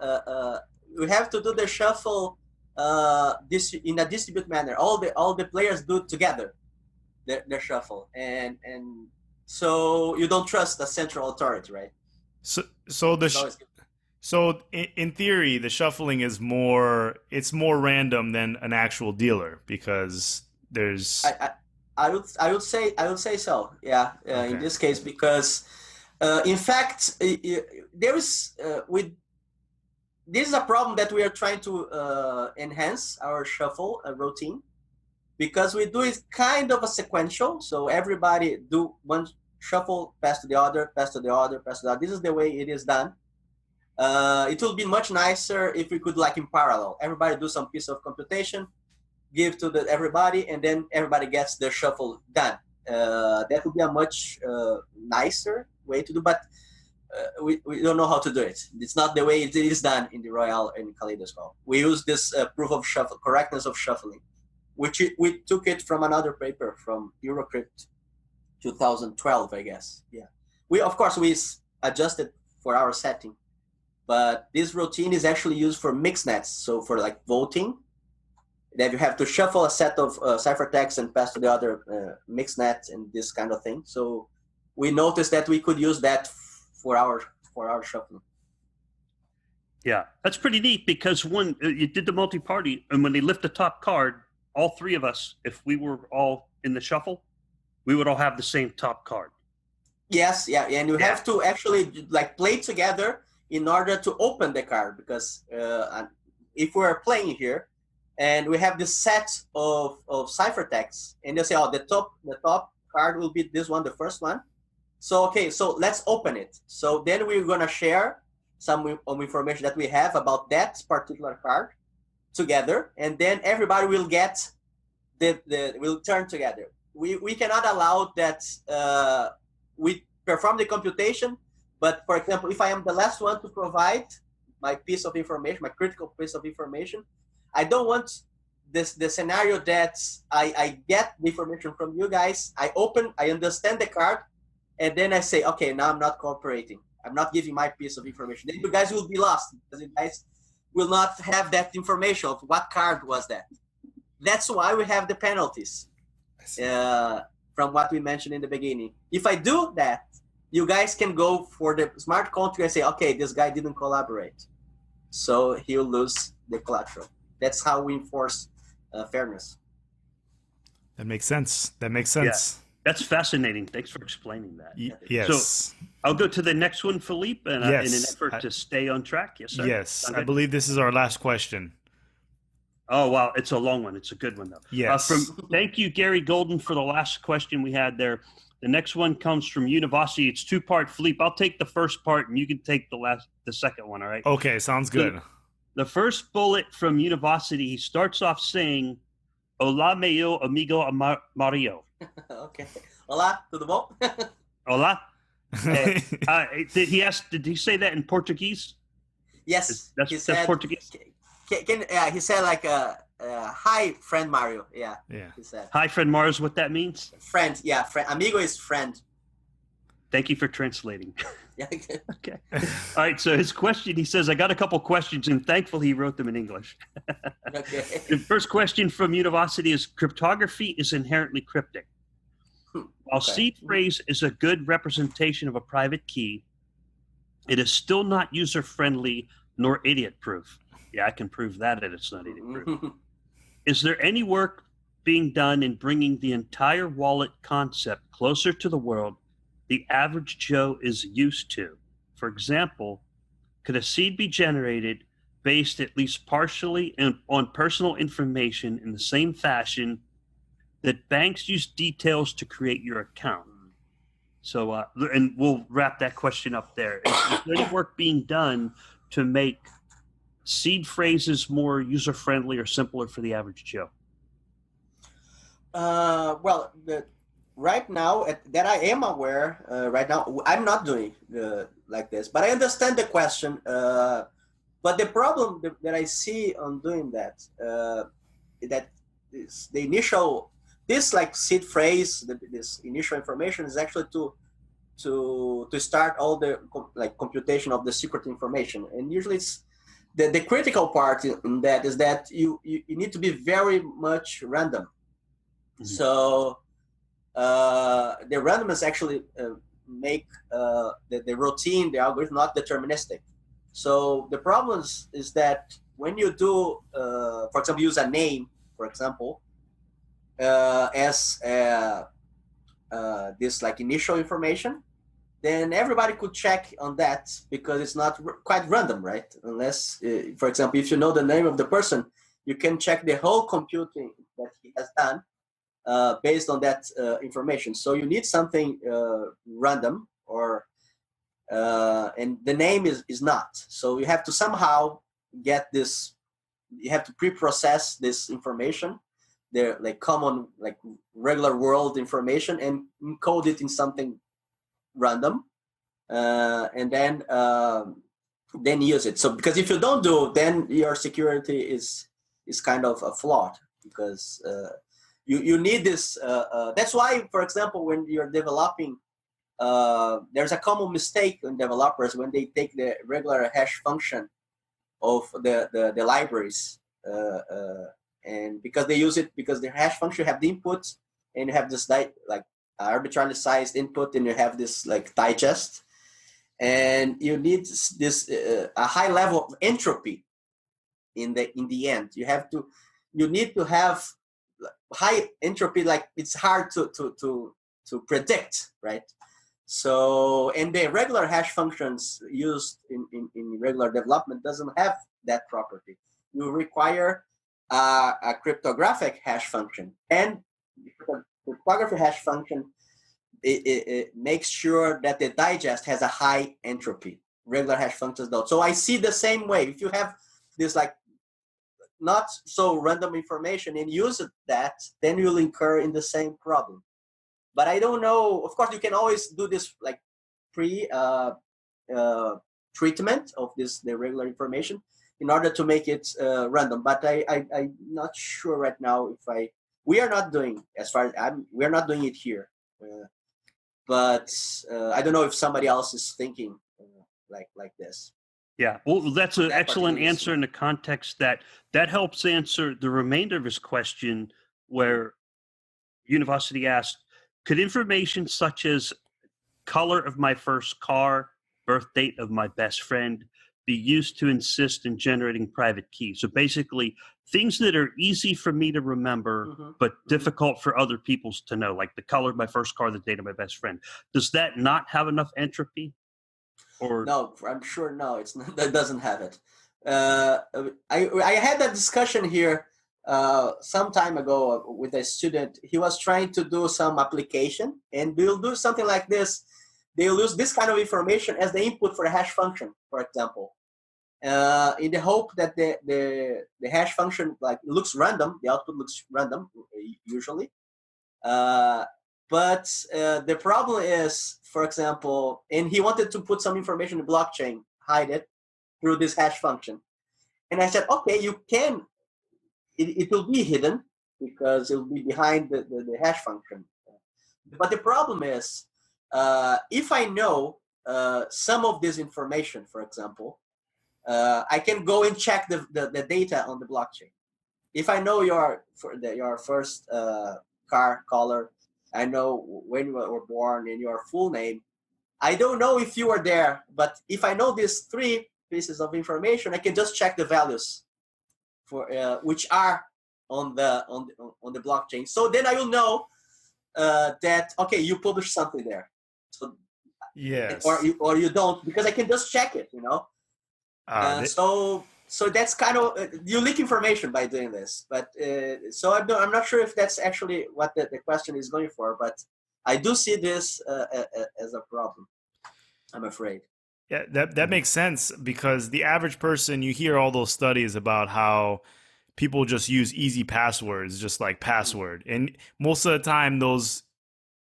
We have to do the shuffle in a distributed manner. All the players do it together, their shuffle, and so you don't trust the central authority, right? So So in theory, the shuffling is it's more random than an actual dealer because there's. I would say so. Yeah, Okay. in this case, because in fact, there is with this is a problem that we are trying to enhance our shuffle routine, because we do it kind of a sequential. So everybody do one shuffle, pass to the other, pass to the other, pass to the other. This is the way it is done. It would be much nicer if we could, like in parallel, everybody do some piece of computation, give to everybody, and then everybody gets their shuffle done. That would be a much nicer way to do, but we don't know how to do it. It's not the way it is done in the Royale and Kaleidoscope. We use this proof of shuffle, correctness of shuffling, which we took it from another paper from Eurocrypt 2012, I guess. Yeah, we adjusted for our setting, but this routine is actually used for mixed nets. So for like voting, that you have to shuffle a set of ciphertext and pass to the other mixed net and this kind of thing. So we noticed that we could use that for our shuffling. Yeah, that's pretty neat, because when you did the multi-party, and when they lift the top card, all three of us, if we were all in the shuffle, we would all have the same top card. Yes, yeah, and you have to actually like play together in order to open the card, because if we're playing here and we have this set of ciphertext, and they say, oh, the top card will be this one, the first one. So okay, so let's open it. So then we're gonna share some information that we have about that particular card together, and then everybody will get will turn together. We cannot allow that we perform the computation, but for example, if I am the last one to provide my piece of information, my critical piece of information, I don't want the scenario that I get the information from you guys, I understand the card, and then I say, okay, now I'm not cooperating. I'm not giving my piece of information. Then you guys will be lost, because you guys will not have that information of what card was that. That's why we have the penalties from what we mentioned in the beginning. If I do that, you guys can go for the smart contract and say, okay, this guy didn't collaborate, so he'll lose the collateral. That's how we enforce fairness. That makes sense. Yeah. That's fascinating. Thanks for explaining that. Yes. So I'll go to the next one, Philippe, and in an effort to stay on track. Yes, sir. Yes, I believe this is our last question. Oh, wow. It's a long one. It's a good one, though. Yes. Thank you, Gary Golden, for the last question we had there. The next one comes from University. It's two-part. Philippe, I'll take the first part, and you can take the second one, all right? Okay, sounds good. So, the first bullet from University, he starts off saying, Hola, meu amigo Mario. Okay. Hola, tudo bom? Hola. Did he say that in Portuguese? Yes. That's Portuguese? He said like, hi, friend Mario. Yeah. He said. Hi, friend Mario is what that means? Friend, yeah. Amigo is friend. Thank you for translating. Yeah. Okay. All right. So his question, he says, I got a couple questions, and thankfully he wrote them in English. Okay. The first question from University is, cryptography is inherently cryptic. While seed phrase is a good representation of a private key, it is still not user-friendly nor idiot-proof. Yeah, I can prove that it's not idiot-proof. Is there any work being done in bringing the entire wallet concept closer to the world the average Joe is used to? For example, could a seed be generated based at least partially on personal information in the same fashion that banks use details to create your account? So, and we'll wrap that question up there. Is there any work being done to make seed phrases more user-friendly or simpler for the average Joe? Well, right now, that I am aware, right now, I'm not doing like this, but I understand the question. But the problem that I see on doing that, that is the initial, this like seed phrase, this initial information is actually to start all the computation of the secret information. And usually it's the critical part in that is that you need to be very much random. Mm-hmm. So the randomness actually make the routine, the algorithm, not deterministic. So the problem is that when you do, for example, use a name, for example, as this like initial information, then everybody could check on that because it's not quite random, right? Unless, for example, if you know the name of the person, you can check the whole computing that he has done based on that information. So you need something random, or and the name is not. So you have to somehow get this. You have to pre-process this information, the like common, like regular world information, and encode it in something random, and then use it. So because if you don't do, then your security is kind of flawed, because you need this. That's why, for example, when you're developing, there's a common mistake in developers when they take the regular hash function of the libraries, and because they use it, because the hash function have the input, and you have this like arbitrarily sized input, and you have this like digest, and you need this a high level of entropy in the end. You need to have high entropy, like it's hard to predict, right? So, and the regular hash functions used in regular development doesn't have that property. You require a cryptographic hash function, and the cryptographic hash function, it makes sure that the digest has a high entropy. Regular hash functions don't. So I see the same way. If you have this like not so random information and use that, then you'll incur in the same problem. But I don't know. Of course, you can always do this like treatment of the regular information in order to make it random. But I'm not sure right now if we are not doing, as far as we're not doing it here. But I don't know if somebody else is thinking like this. Yeah, well, that's an excellent answer in the context that helps answer the remainder of his question, where University asked, could information such as color of my first car, birth date of my best friend, be used to assist in generating private keys? So basically, things that are easy for me to remember, but difficult for other people to know, like the color of my first car, the date of my best friend. Does that not have enough entropy? Or no, I'm sure no, it's not, that doesn't have it. I had that discussion here some time ago with a student. He was trying to do some application, and we'll do something like this. They'll use this kind of information as the input for a hash function, for example, in the hope that the hash function like looks random, the output looks random usually. But the problem is, for example, and he wanted to put some information in the blockchain, hide it through this hash function. And I said, okay, you can, it will be hidden because it will be behind the hash function. But the problem is, if I know some of this information, for example, I can go and check the data on the blockchain. If I know your first car color, I know when you were born and your full name. I don't know if you were there, but if I know these three pieces of information, I can just check the values for which are on the blockchain. So then I will know that okay, you published something there. So yes, or you don't, because I can just check it. So that's kind of you leak information by doing this. But so I'm not sure if that's actually what the question is going for. But I do see this as a problem, I'm afraid. Yeah, that makes sense, because the average person, you hear all those studies about how people just use easy passwords, just like password. And most of the time those,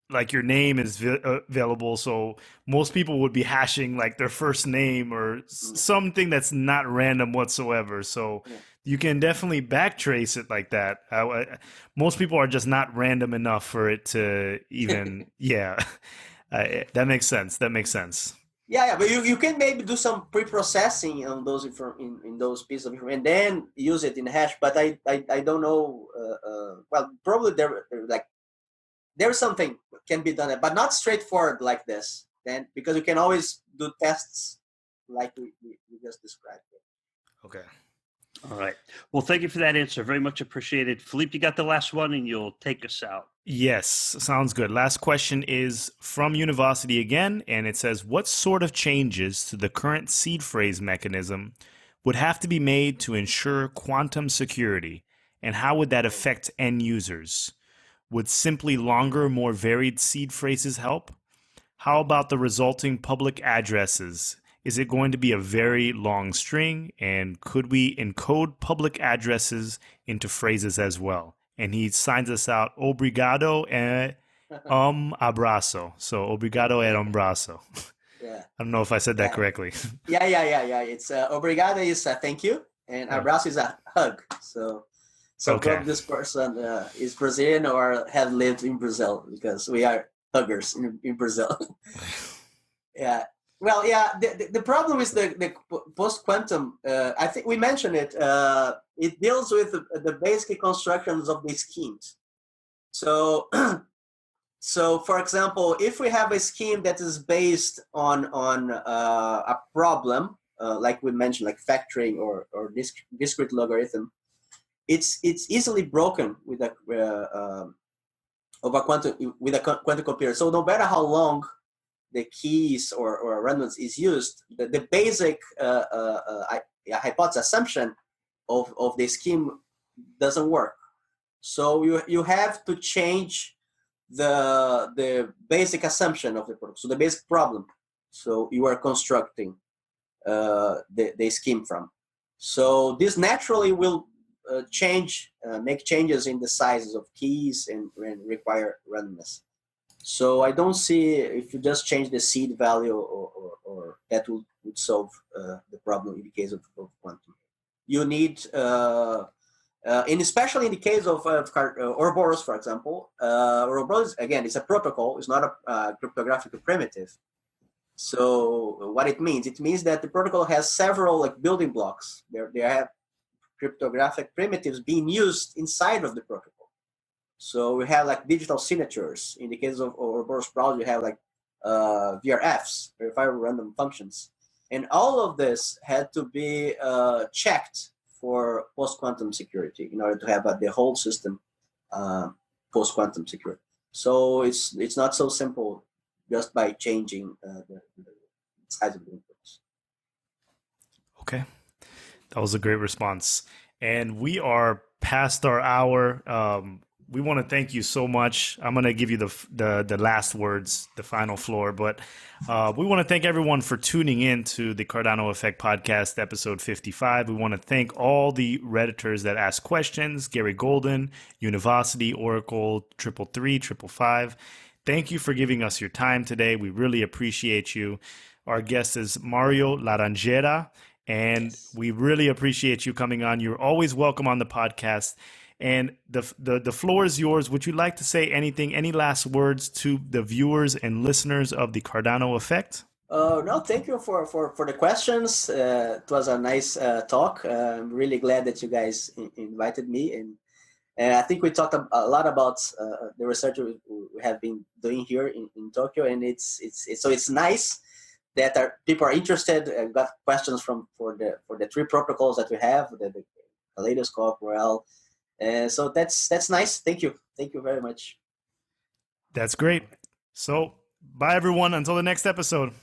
like your name is available, so most people would be hashing like their first name or something that's not random whatsoever. So you can definitely backtrace it like that. Most people are just not random enough for it to even, that makes sense. That makes sense. Yeah, but you can maybe do some pre-processing on those in those pieces of information and then use it in hash. But I don't know. Well, probably there's something can be done, but not straightforward like this. Then because you can always do tests like we just described. Okay. All right. Well, thank you for that answer. Very much appreciated. Philippe, you got the last one and you'll take us out. Yes, sounds good. Last question is from University again, and it says, what sort of changes to the current seed phrase mechanism would have to be made to ensure quantum security, and how would that affect end users? Would simply longer, more varied seed phrases help? How about the resulting public addresses? Is it going to be a very long string? And could we encode public addresses into phrases as well? And he signs us out, obrigado e abraço. So, obrigado e abraço. Yeah. I don't know if I said that correctly. Yeah. It's obrigado is a thank you, and abraço is a hug. So probably this person is Brazilian or have lived in Brazil, because we are huggers in Brazil. Yeah. Well, yeah. The problem is the post-quantum. I think we mentioned it. It deals with the basic constructions of the schemes. So, so for example, if we have a scheme that is based on a problem, like we mentioned, like factoring or discrete logarithm, it's easily broken with a quantum computer. So no matter how long the keys or randomness is used, the basic hypothesis assumption of the scheme doesn't work. So you have to change the basic assumption of the protocol, so the basic problem. So you are constructing the scheme from. So this naturally will make changes in the sizes of keys and require randomness. So I don't see if you just change the seed value or that would solve the problem in the case of quantum. You need, and especially in the case of Ouroboros, for example, Ouroboros, again, it's a protocol, it's not a cryptographic primitive. So what it means that the protocol has several like building blocks. They have cryptographic primitives being used inside of the protocol. So we have like digital signatures. In the case of Ouroboros browser, you have like VRFs, verifiable random functions. And all of this had to be checked for post-quantum security in order to have the whole system post-quantum secure. So it's not so simple just by changing the size of the inputs. Okay. That was a great response. And we are past our hour. We want to thank you so much. I'm going to give you the last words, the final floor, but we want to thank everyone for tuning in to the Cardano Effect Podcast, episode 55. We want to thank all the Redditors that asked questions, Gary Golden, University, Oracle, 333, 555. Thank you for giving us your time today. We really appreciate you. Our guest is Mario Larangeira, and we really appreciate you coming on. You're always welcome on the podcast. And the floor is yours. Would you like to say anything, any last words to the viewers and listeners of the Cardano Effect? No, thank you for the questions. It was a nice talk. I'm really glad that you guys invited me. And I think we talked a lot about the research we have been doing here in Tokyo. And it's nice that people are interested and got questions for the three protocols that we have, the Kaleidoscope, Royale. So that's nice. Thank you very much. That's great. So bye everyone, until the next episode.